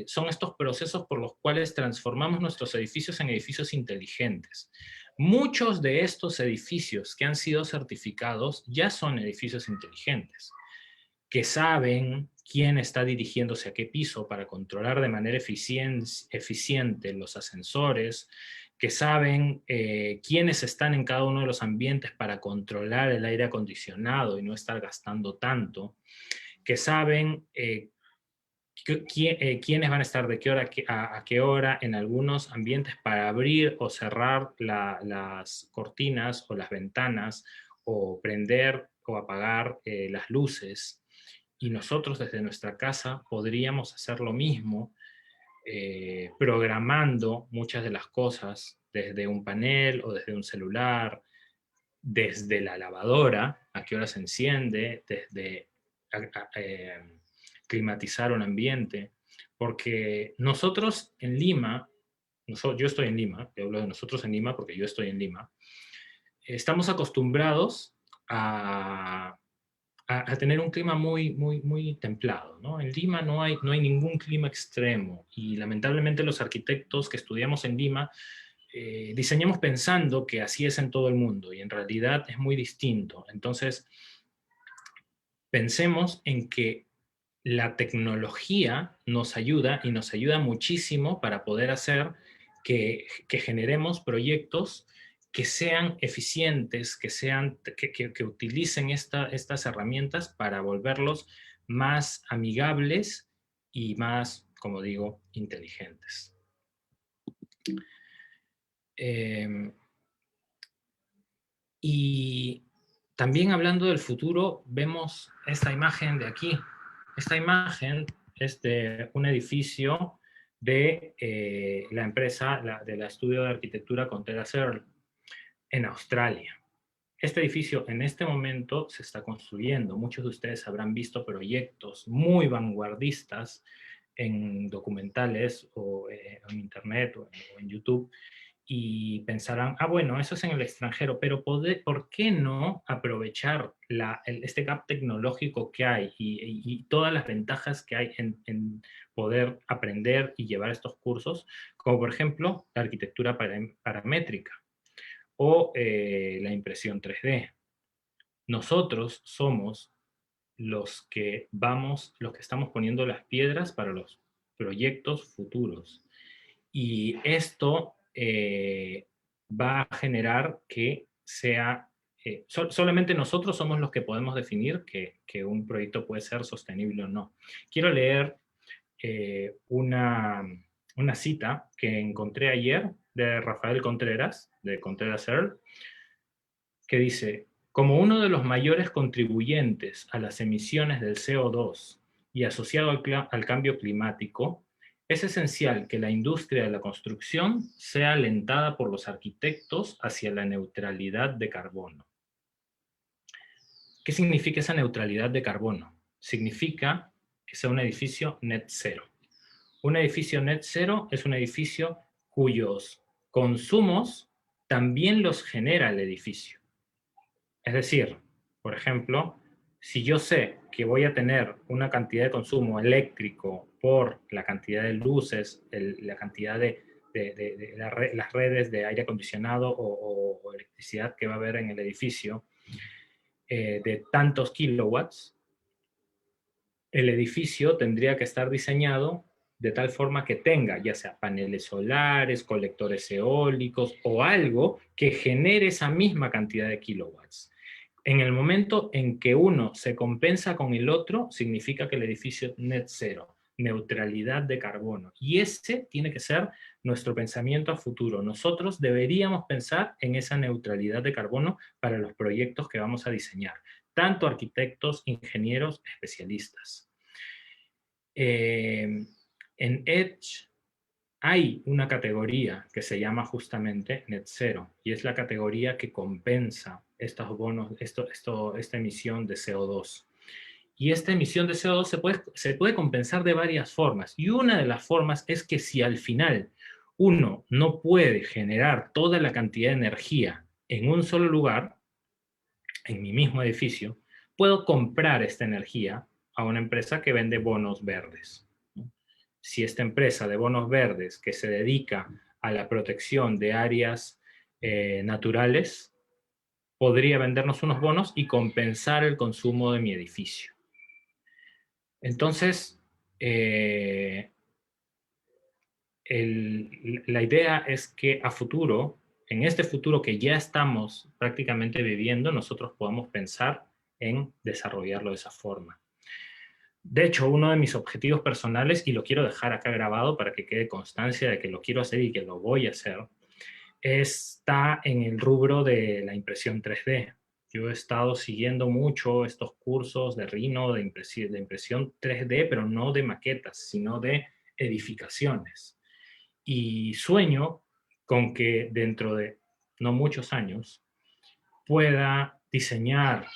Son estos procesos por los cuales transformamos nuestros edificios en edificios inteligentes. Muchos de estos edificios que han sido certificados ya son edificios inteligentes, que saben quién está dirigiéndose a qué piso para controlar de manera eficiente los ascensores, que saben quiénes están en cada uno de los ambientes para controlar el aire acondicionado y no estar gastando tanto, que saben quiénes van a estar de qué hora a qué hora en algunos ambientes para abrir o cerrar las cortinas o las ventanas, o prender o apagar las luces. Y nosotros desde nuestra casa podríamos hacer lo mismo, programando muchas de las cosas desde un panel o desde un celular. desde la lavadora, a qué hora se enciende, desde climatizar un ambiente, porque nosotros en Lima, yo estoy en Lima, yo hablo de nosotros en Lima porque yo estoy en Lima, estamos acostumbrados a tener un clima muy templado, ¿no? En Lima no hay ningún clima extremo y lamentablemente los arquitectos que estudiamos en Lima diseñamos pensando que así es en todo el mundo y en realidad es muy distinto. Entonces, pensemos en que la tecnología nos ayuda y nos ayuda muchísimo para poder hacer que generemos proyectos que sean eficientes, que utilicen estas herramientas para volverlos más amigables y más, como digo, inteligentes. Y también hablando del futuro, vemos esta imagen de aquí. Esta imagen es de un edificio de la empresa del estudio de arquitectura Contreras Earl en Australia. Este edificio en este momento se está construyendo. Muchos de ustedes habrán visto proyectos muy vanguardistas en documentales o en internet o en YouTube y pensarán, bueno, eso es en el extranjero, pero ¿por qué no aprovechar este gap tecnológico que hay y todas las ventajas que hay en poder aprender y llevar estos cursos, como por ejemplo la arquitectura paramétrica o la impresión 3D? Nosotros somos los que estamos poniendo las piedras para los proyectos futuros. Y esto va a generar que sea, solamente nosotros somos los que podemos definir que un proyecto puede ser sostenible o no. Quiero leer una cita que encontré ayer de Rafael Contreras, de Contreras Earl, que dice: como uno de los mayores contribuyentes a las emisiones del CO2 y asociado al cambio climático, es esencial que la industria de la construcción sea alentada por los arquitectos hacia la neutralidad de carbono. ¿Qué significa esa neutralidad de carbono? Significa que sea un edificio net cero. Un edificio net cero es un edificio cuyos consumos también los genera el edificio. Es decir, por ejemplo, si yo sé que voy a tener una cantidad de consumo eléctrico por la cantidad de luces, la cantidad de las redes de aire acondicionado o electricidad que va a haber en el edificio, de tantos kilowatts, el edificio tendría que estar diseñado de tal forma que tenga ya sea paneles solares, colectores eólicos o algo que genere esa misma cantidad de kilowatts. En el momento en que uno se compensa con el otro, significa que el edificio es net cero, neutralidad de carbono. Y ese tiene que ser nuestro pensamiento a futuro. Nosotros deberíamos pensar en esa neutralidad de carbono para los proyectos que vamos a diseñar, tanto arquitectos, ingenieros, especialistas. En Edge hay una categoría que se llama justamente Net Zero, y es la categoría que compensa estos bonos, esta emisión de CO2. Y esta emisión de CO2 se puede compensar de varias formas, y una de las formas es que si al final uno no puede generar toda la cantidad de energía en un solo lugar, en mi mismo edificio, puedo comprar esta energía a una empresa que vende bonos verdes. Si esta empresa de bonos verdes que se dedica a la protección de áreas naturales podría vendernos unos bonos y compensar el consumo de mi edificio. Entonces, la idea es que a futuro, en este futuro que ya estamos prácticamente viviendo, nosotros podamos pensar en desarrollarlo de esa forma. De hecho, uno de mis objetivos personales, y lo quiero dejar acá grabado para que quede constancia de que lo quiero hacer y que lo voy a hacer, está en el rubro de la impresión 3D. Yo he estado siguiendo mucho estos cursos de Rhino, de impresión 3D, pero no de maquetas, sino de edificaciones. Y sueño con que dentro de no muchos años pueda diseñar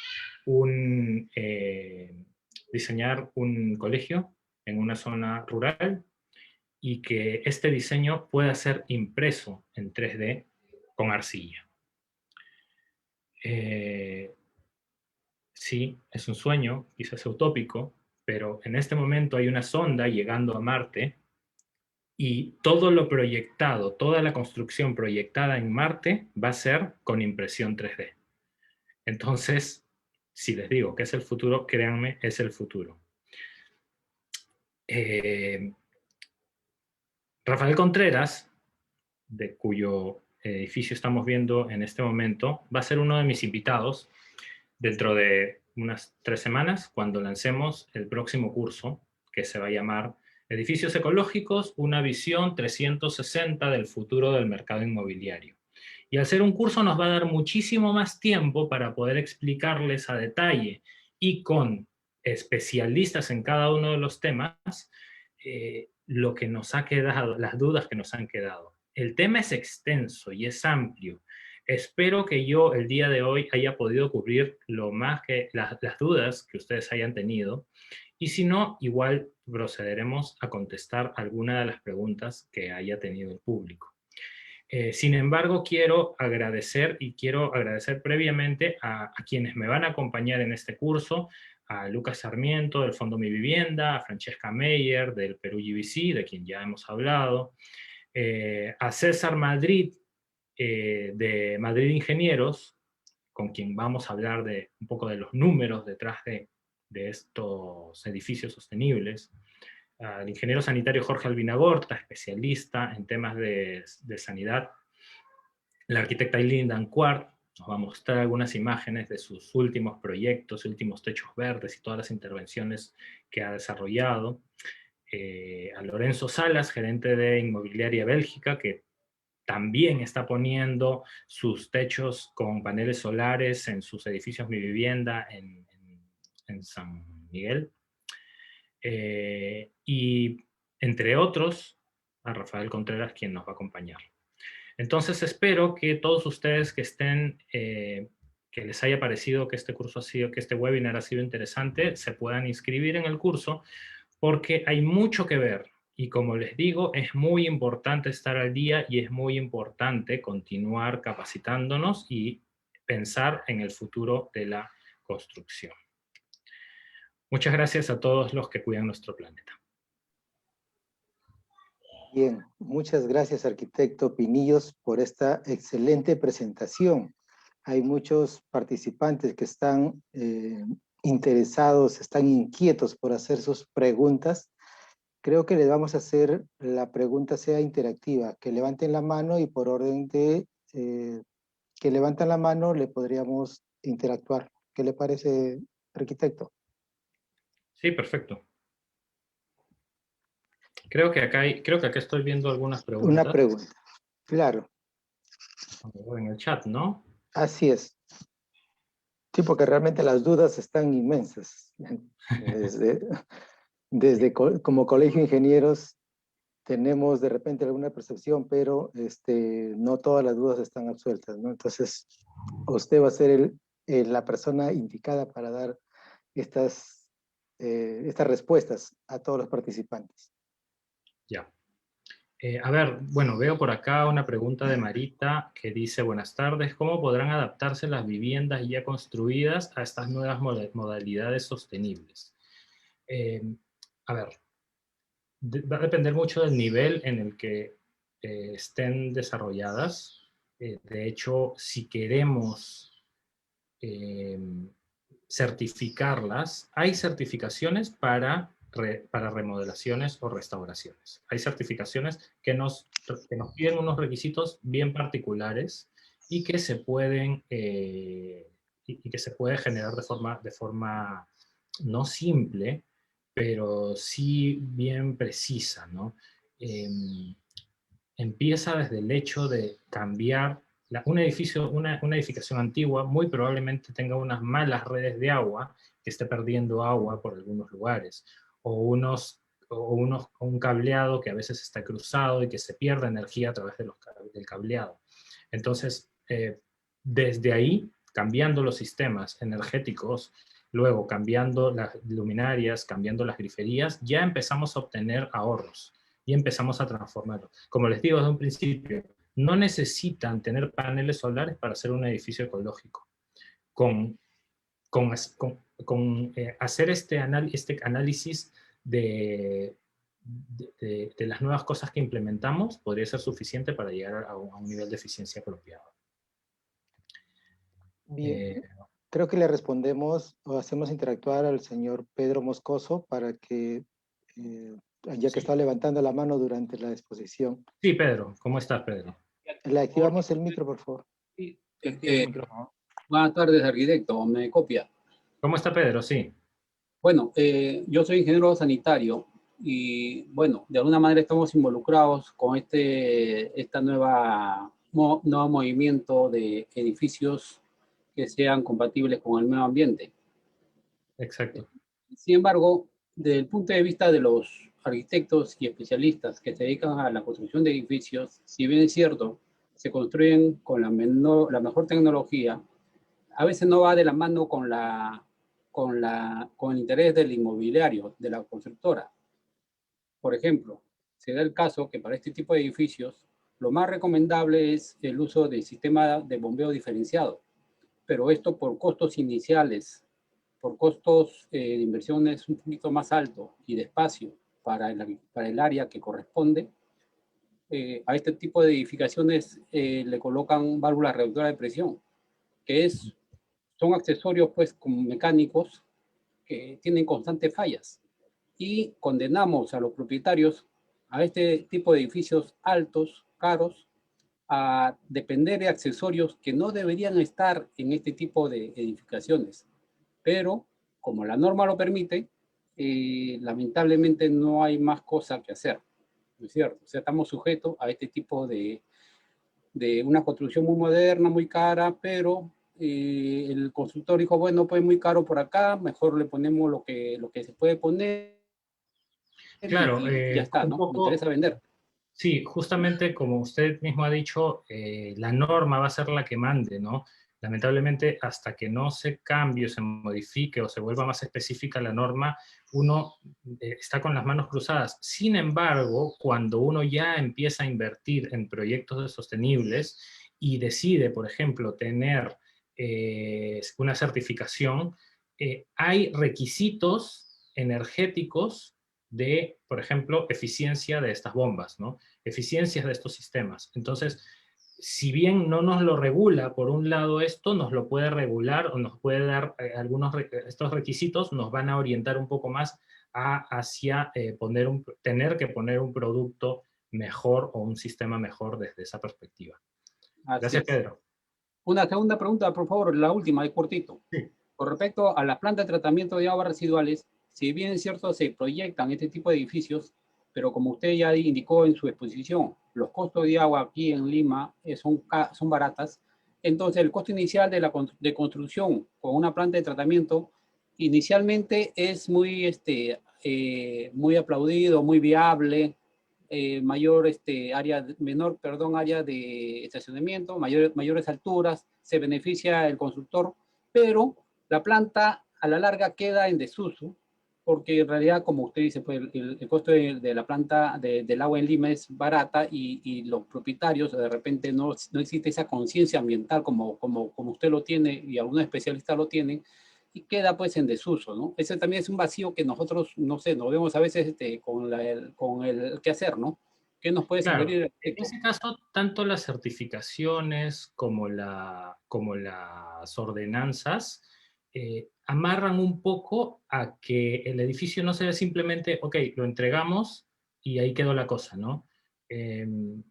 diseñar un colegio en una zona rural y que este diseño pueda ser impreso en 3D con arcilla. Sí, es un sueño, quizás utópico, pero en este momento hay una sonda llegando a Marte y todo lo proyectado, toda la construcción proyectada en Marte va a ser con impresión 3D. Entonces, si les digo que es el futuro, créanme, es el futuro. Rafael Contreras, de cuyo edificio estamos viendo en este momento, va a ser uno de mis invitados dentro de unas 3 semanas, cuando lancemos el próximo curso, que se va a llamar Edificios Ecológicos, una visión 360 del futuro del mercado inmobiliario. Y al ser un curso nos va a dar muchísimo más tiempo para poder explicarles a detalle y con especialistas en cada uno de los temas lo que nos ha quedado, las dudas que nos han quedado. El tema es extenso y es amplio. Espero que yo el día de hoy haya podido cubrir lo más que las dudas que ustedes hayan tenido. Y si no, igual procederemos a contestar alguna de las preguntas que haya tenido el público. Sin embargo, quiero agradecer previamente a quienes me van a acompañar en este curso, a Lucas Sarmiento del Fondo Mi Vivienda, a Francesca Meyer del Perú GBC, de quien ya hemos hablado, a César Madrid de Madrid Ingenieros, con quien vamos a hablar de un poco de los números detrás de estos edificios sostenibles, al ingeniero sanitario Jorge Albinagorta, especialista en temas de sanidad, la arquitecta Eileen Dancourt nos va a mostrar algunas imágenes de sus últimos proyectos, últimos techos verdes y todas las intervenciones que ha desarrollado. A Lorenzo Salas, gerente de Inmobiliaria Bélgica, que también está poniendo sus techos con paneles solares en sus edificios Mi Vivienda en San Miguel. Y entre otros, a Rafael Contreras, quien nos va a acompañar. Entonces espero que todos ustedes que estén, que les haya parecido que este curso ha sido, que este webinar ha sido interesante, se puedan inscribir en el curso, porque hay mucho que ver. Y como les digo, es muy importante estar al día y es muy importante continuar capacitándonos y pensar en el futuro de la construcción. Muchas gracias a todos los que cuidan nuestro planeta. Bien, muchas gracias, arquitecto Pinillos, por esta excelente presentación. Hay muchos participantes que están interesados, están inquietos por hacer sus preguntas. Creo que les vamos a hacer la pregunta sea interactiva, que levanten la mano y por orden de que levantan la mano le podríamos interactuar. ¿Qué le parece, arquitecto? Sí, perfecto. Creo que acá estoy viendo algunas preguntas. Una pregunta, claro. En el chat, ¿no? Así es. Sí, porque realmente las dudas están inmensas. Como colegio de ingenieros tenemos de repente alguna percepción, pero no todas las dudas están absueltas, ¿no? Entonces, usted va a ser la persona indicada para dar estas respuestas a todos los participantes. Ya. A ver, bueno, veo por acá una pregunta de Marita que dice, buenas tardes, ¿cómo podrán adaptarse las viviendas ya construidas a estas nuevas modalidades sostenibles? A ver, va a depender mucho del nivel en el que estén desarrolladas. De hecho, si queremos certificarlas, hay certificaciones para remodelaciones o restauraciones. Hay certificaciones que nos piden unos requisitos bien particulares y que se pueden y que se puede generar de forma no simple, pero sí bien precisa, ¿no? Empieza desde el hecho de cambiar una edificación antigua muy probablemente tenga unas malas redes de agua, que esté perdiendo agua por algunos lugares, o un cableado que a veces está cruzado y que se pierde energía a través del cableado. Entonces, desde ahí cambiando los sistemas energéticos, luego cambiando las luminarias, cambiando las griferías, ya empezamos a obtener ahorros y empezamos a transformarlo. Como les digo desde un principio, no necesitan tener paneles solares para hacer un edificio ecológico. Con hacer este análisis de las nuevas cosas que implementamos podría ser suficiente para llegar a un nivel de eficiencia apropiado. Bien, creo que le respondemos o hacemos interactuar al señor Pedro Moscoso para que, ya que está levantando la mano durante la exposición. Sí, Pedro. ¿Cómo estás, Pedro? Le activamos el micro, por favor. Sí, buenas tardes, arquitecto. ¿Me copia? ¿Cómo está, Pedro? Sí. Bueno, yo soy ingeniero sanitario y, bueno, de alguna manera estamos involucrados con esta nuevo movimiento de edificios que sean compatibles con el medio ambiente. Exacto. Sin embargo, desde el punto de vista de los arquitectos y especialistas que se dedican a la construcción de edificios, si bien es cierto, se construyen con la mejor tecnología, a veces no va de la mano con el interés del inmobiliario, de la constructora. Por ejemplo, se da el caso que para este tipo de edificios, lo más recomendable es el uso del sistema de bombeo diferenciado, pero esto por costos iniciales, por costos de inversiones un poquito más alto y de espacio para el área que corresponde, a este tipo de edificaciones le colocan válvulas reductoras de presión, que son accesorios pues como mecánicos que tienen constantes fallas. Y condenamos a los propietarios a este tipo de edificios altos, caros, a depender de accesorios que no deberían estar en este tipo de edificaciones. Pero, como la norma lo permite, lamentablemente no hay más cosa que hacer, ¿no es cierto? O sea, estamos sujetos a este tipo de una construcción muy moderna, muy cara, pero el constructor dijo, bueno, pues muy caro por acá, mejor le ponemos lo que se puede poner. Claro, y ya está, ¿no? Me interesa vender. Sí, justamente como usted mismo ha dicho, la norma va a ser la que mande, ¿no? Lamentablemente, hasta que no se cambie, se modifique o se vuelva más específica la norma, uno está con las manos cruzadas. Sin embargo, cuando uno ya empieza a invertir en proyectos sostenibles y decide, por ejemplo, tener una certificación, hay requisitos energéticos de, por ejemplo, eficiencia de estas bombas, ¿no? Eficiencias de estos sistemas. Entonces, si bien no nos lo regula, por un lado esto nos lo puede regular o nos puede dar estos requisitos nos van a orientar un poco más hacia tener que poner un producto mejor o un sistema mejor desde esa perspectiva. Gracias, Pedro. Una segunda pregunta, por favor, la última, de cortito. Sí. Con respecto a las plantas de tratamiento de aguas residuales, si bien es cierto se proyectan este tipo de edificios, pero como usted ya indicó en su exposición, los costos de agua aquí en Lima son baratas, entonces el costo inicial de construcción con una planta de tratamiento inicialmente es muy aplaudido, muy viable, área de estacionamiento, mayores alturas, se beneficia el constructor, pero la planta a la larga queda en desuso, porque en realidad, como usted dice, pues el costo de la planta del agua en Lima es barata y los propietarios de repente no existe esa conciencia ambiental como usted lo tiene y algunos especialistas lo tienen, y queda pues en desuso, ¿no? Ese también es un vacío que nosotros, no sé, nos vemos a veces con el qué hacer, ¿no? ¿Qué nos puede Claro, sugerir? en ese caso, tanto las certificaciones como las ordenanzas amarran un poco a que el edificio no sea simplemente, ok, lo entregamos y ahí quedó la cosa, ¿no?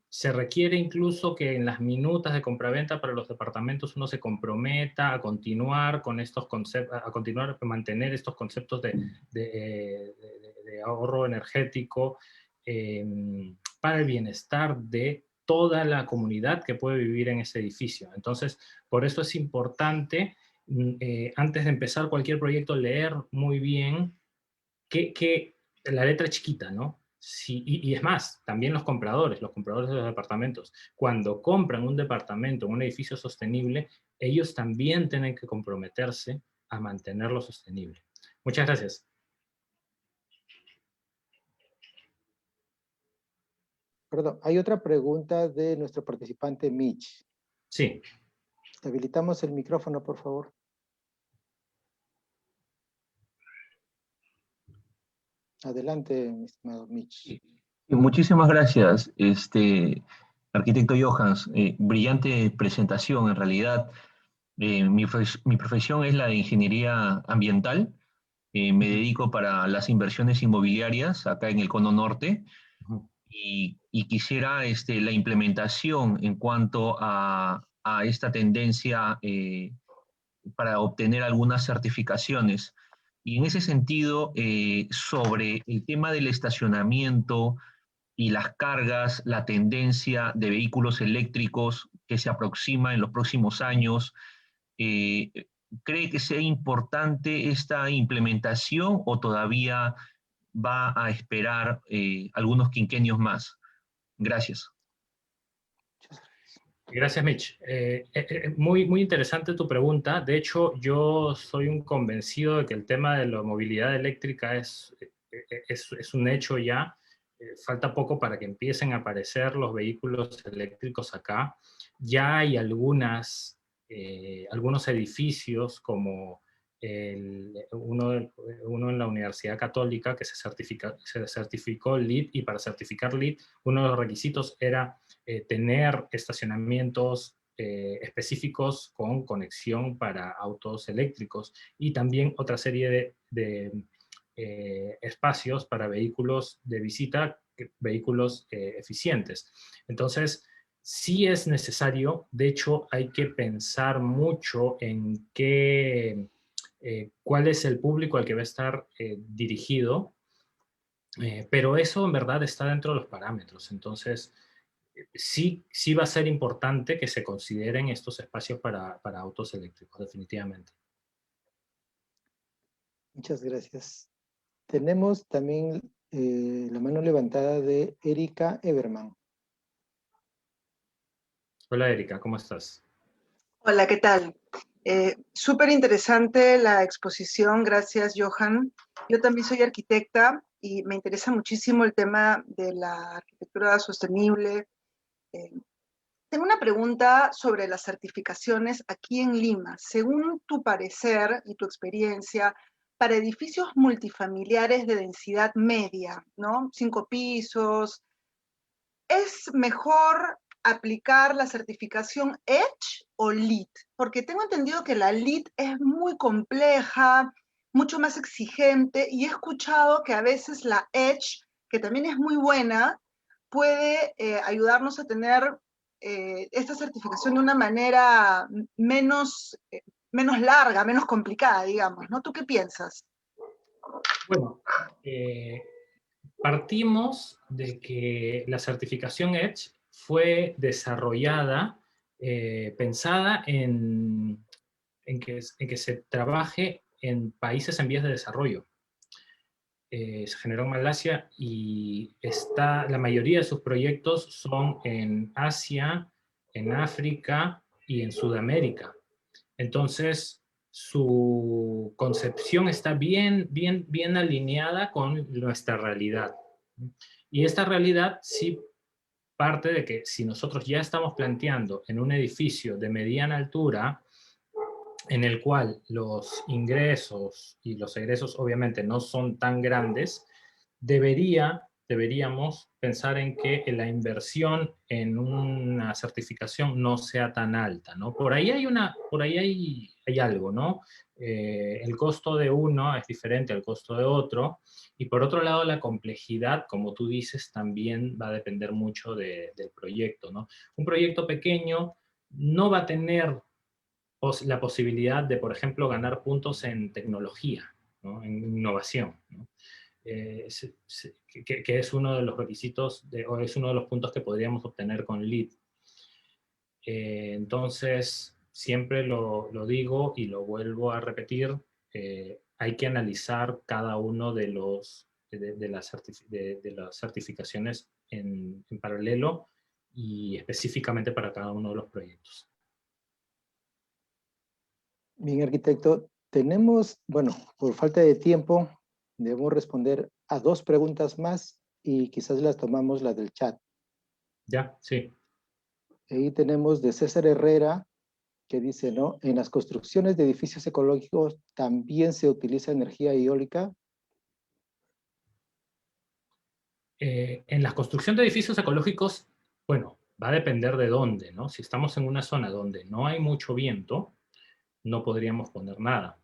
Se requiere incluso que en las minutas de compraventa para los departamentos uno se comprometa a continuar con estos conceptos, a continuar a mantener estos conceptos de ahorro energético, para el bienestar de toda la comunidad que puede vivir en ese edificio. Entonces, por eso es importante, antes de empezar cualquier proyecto, leer muy bien la letra chiquita, ¿no? Sí, y es más, también los compradores de los departamentos, cuando compran un departamento, un edificio sostenible, ellos también tienen que comprometerse a mantenerlo sostenible. Muchas gracias. Perdón, hay otra pregunta de nuestro participante Mitch. Sí. Habilitamos el micrófono, por favor. Adelante, mi estimado Mitch. Muchísimas gracias, arquitecto Johans. Brillante presentación, en realidad. Mi profesión es la de ingeniería ambiental. Me dedico para las inversiones inmobiliarias acá en el Cono Norte y quisiera la implementación en cuanto a esta tendencia para obtener algunas certificaciones. Y en ese sentido, sobre el tema del estacionamiento y las cargas, la tendencia de vehículos eléctricos que se aproxima en los próximos años, eh, ¿cree que sea importante esta implementación o todavía va a esperar algunos quinquenios más? Gracias. Gracias, Mitch. Muy interesante tu pregunta. De hecho, yo soy un convencido de que el tema de la movilidad eléctrica es un hecho ya. Falta poco para que empiecen a aparecer los vehículos eléctricos acá. Ya hay algunos edificios como uno en la Universidad Católica que se certificó LEED, y para certificar LEED uno de los requisitos era tener estacionamientos específicos con conexión para autos eléctricos y también otra serie de espacios para vehículos de visita, vehículos eficientes. Entonces, sí es necesario. De hecho, hay que pensar mucho en cuál es el público al que va a estar dirigido, pero eso en verdad está dentro de los parámetros. Entonces, sí va a ser importante que se consideren estos espacios para autos eléctricos, definitivamente. Muchas gracias. Tenemos también la mano levantada de Erika Everman. Hola Erika, ¿cómo estás? Hola, ¿qué tal? Súper interesante la exposición, gracias Johan. Yo también soy arquitecta y me interesa muchísimo el tema de la arquitectura sostenible. Tengo una pregunta sobre las certificaciones aquí en Lima. Según tu parecer y tu experiencia, para edificios multifamiliares de densidad media, ¿no? 5 pisos, ¿es mejor aplicar la certificación EDGE o LEED? Porque tengo entendido que la LEED es muy compleja, mucho más exigente, y he escuchado que a veces la EDGE, que también es muy buena, puede ayudarnos a tener esta certificación de una manera menos larga, menos complicada, digamos, ¿no? ¿Tú qué piensas? Bueno, partimos de que la certificación EDGE fue desarrollada, pensada en que se trabaje en países en vías de desarrollo. Se generó en Malasia y la mayoría de sus proyectos son en Asia, en África y en Sudamérica. Entonces, su concepción está bien alineada con nuestra realidad. Y esta realidad sí parte de que si nosotros ya estamos planteando en un edificio de mediana altura, en el cual los ingresos y los egresos obviamente no son tan grandes, deberíamos pensar en que la inversión en una certificación no sea tan alta, ¿no? Por ahí hay algo, ¿no? El costo de uno es diferente al costo de otro, y por otro lado la complejidad, como tú dices, también va a depender mucho del proyecto, ¿no? Un proyecto pequeño no va a tener la posibilidad de, por ejemplo, ganar puntos en tecnología, ¿no? En innovación, ¿no? Que es uno de los requisitos, o es uno de los puntos que podríamos obtener con LEED. Entonces, siempre lo digo y lo vuelvo a repetir, hay que analizar cada uno de los de las certificaciones en paralelo y específicamente para cada uno de los proyectos. Bien, arquitecto, tenemos, bueno, por falta de tiempo, debemos responder a 2 preguntas más y quizás las tomamos las del chat. ¿Ya? Sí. Ahí tenemos de César Herrera, que dice, ¿no? En las construcciones de edificios ecológicos también se utiliza energía eólica. En la construcción de edificios ecológicos, bueno, va a depender de dónde, ¿no? Si estamos en una zona donde no hay mucho viento, no podríamos poner nada.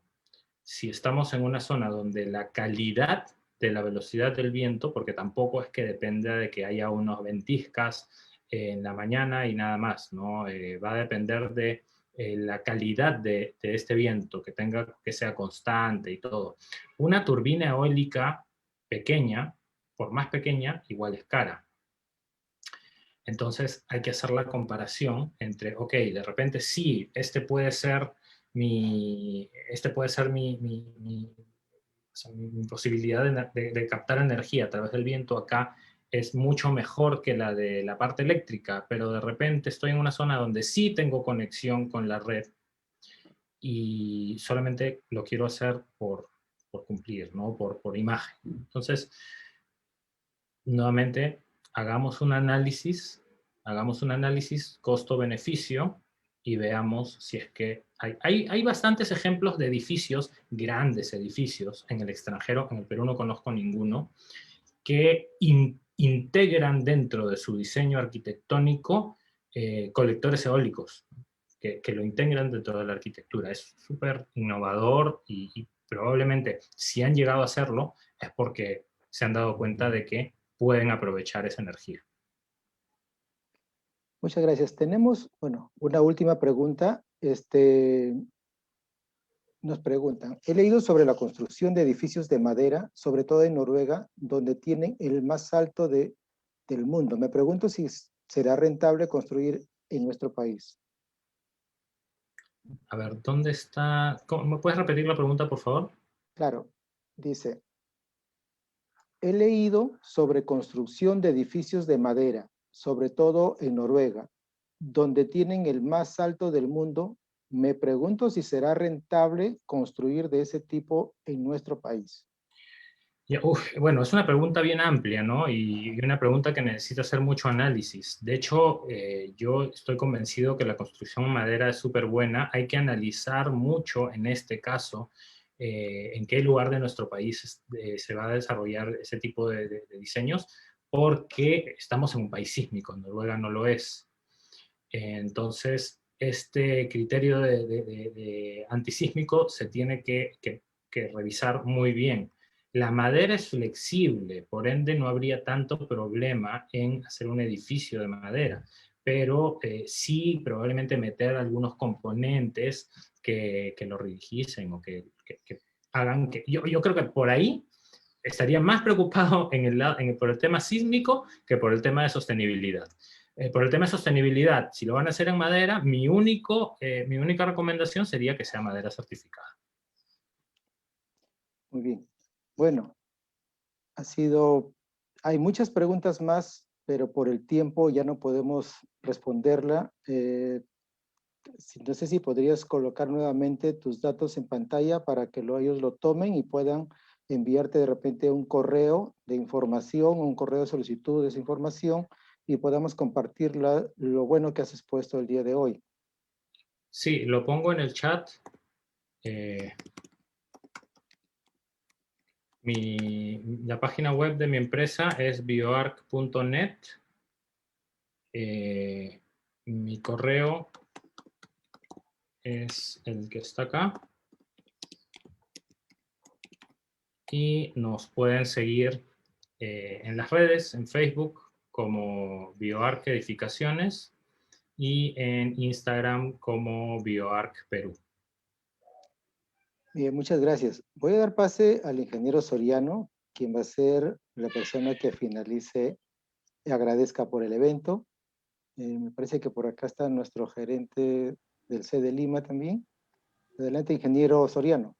Si estamos en una zona donde la calidad de la velocidad del viento, porque tampoco es que dependa de que haya unos ventiscas en la mañana y nada más, ¿no? Va a depender de la calidad de este viento, que sea constante y todo. Una turbina eólica pequeña, por más pequeña, igual es cara. Entonces hay que hacer la comparación entre, ok, de repente sí, este puede ser mi o sea, mi posibilidad de captar energía a través del viento acá es mucho mejor que la de la parte eléctrica, pero de repente estoy en una zona donde sí tengo conexión con la red y solamente lo quiero hacer por cumplir, ¿no? Por imagen. Entonces, nuevamente, hagamos un análisis costo-beneficio y veamos si es que hay bastantes ejemplos de edificios, grandes edificios en el extranjero, en el Perú no conozco ninguno, que integran dentro de su diseño arquitectónico colectores eólicos, que lo integran dentro de la arquitectura. Es súper innovador y probablemente si han llegado a hacerlo es porque se han dado cuenta de que pueden aprovechar esa energía. Muchas gracias. Tenemos, bueno, una última pregunta. Nos preguntan, he leído sobre la construcción de edificios de madera, sobre todo en Noruega, donde tienen el más alto del mundo. Me pregunto si será rentable construir en nuestro país. A ver, ¿dónde está? ¿Me puedes repetir la pregunta, por favor? Claro, dice, he leído sobre construcción de edificios de madera, sobre todo en Noruega, donde tienen el más alto del mundo. Me pregunto si será rentable construir de ese tipo en nuestro país. Bueno, es una pregunta bien amplia, ¿no? Y una pregunta que necesita hacer mucho análisis. De hecho, yo estoy convencido que la construcción en madera es súper buena. Hay que analizar mucho en este caso en qué lugar de nuestro país se va a desarrollar ese tipo de diseños, porque estamos en un país sísmico, Noruega no lo es. Entonces, este criterio de antisísmico se tiene que revisar muy bien. La madera es flexible, por ende no habría tanto problema en hacer un edificio de madera, pero sí probablemente meter algunos componentes que lo rigidicen o que hagan que... Yo creo que por ahí estaría más preocupado por el tema sísmico que por el tema de sostenibilidad. Por el tema de sostenibilidad, si lo van a hacer en madera, mi única recomendación sería que sea madera certificada. Muy bien. Bueno, hay muchas preguntas más, pero por el tiempo ya no podemos responderla. No sé si podrías colocar nuevamente tus datos en pantalla para que ellos lo tomen y puedan enviarte de repente un correo de información, un correo de solicitud de esa información y podamos compartir lo bueno que has expuesto el día de hoy. Sí, lo pongo en el chat. La página web de mi empresa es bioarc.net. Mi correo es el que está acá. Y nos pueden seguir en las redes, en Facebook como BioArc Edificaciones y en Instagram como BioArc Perú. Bien, muchas gracias. Voy a dar pase al ingeniero Soriano, quien va a ser la persona que finalice y agradezca por el evento. Me parece que por acá está nuestro gerente del C de Lima también. Adelante, ingeniero Soriano.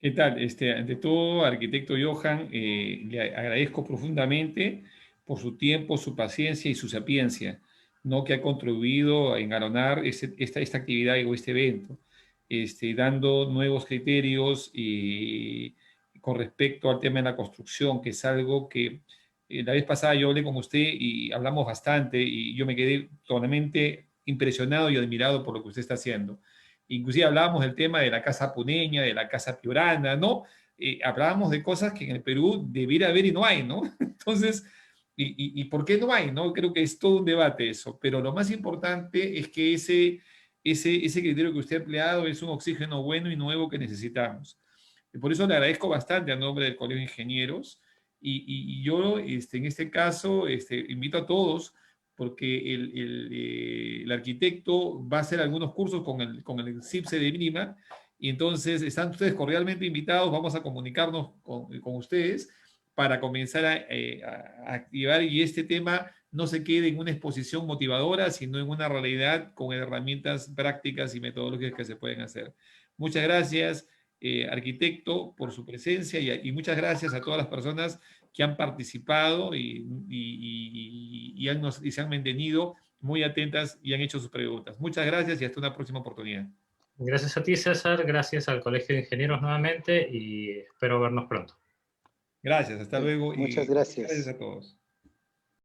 ¿Qué tal? Ante todo, arquitecto Johan, le agradezco profundamente por su tiempo, su paciencia y su sapiencia, ¿no? Que ha contribuido a engaronar esta actividad o este evento, dando nuevos criterios con respecto al tema de la construcción, que es algo que la vez pasada yo hablé con usted y hablamos bastante y yo me quedé totalmente impresionado y admirado por lo que usted está haciendo. Inclusive hablábamos del tema de la casa puneña, de la casa piurana, ¿no? Hablábamos de cosas que en el Perú debiera haber y no hay, ¿no? Entonces, ¿y por qué no hay, no? Creo que es todo un debate eso, pero lo más importante es que ese criterio que usted ha empleado es un oxígeno bueno y nuevo que necesitamos. Y por eso le agradezco bastante a nombre del Colegio de Ingenieros y yo, en este caso, invito a todos porque el arquitecto va a hacer algunos cursos con el CIPSE de Lima, y entonces están ustedes cordialmente invitados, vamos a comunicarnos con ustedes para comenzar a activar y este tema no se quede en una exposición motivadora, sino en una realidad con herramientas prácticas y metodológicas que se pueden hacer. Muchas gracias, arquitecto, por su presencia y muchas gracias a todas las personas que han participado y se han mantenido muy atentas y han hecho sus preguntas. Muchas gracias y hasta una próxima oportunidad. Gracias a ti, César, gracias al Colegio de Ingenieros nuevamente y espero vernos pronto. Gracias, hasta luego. Muchas y gracias. Gracias a todos.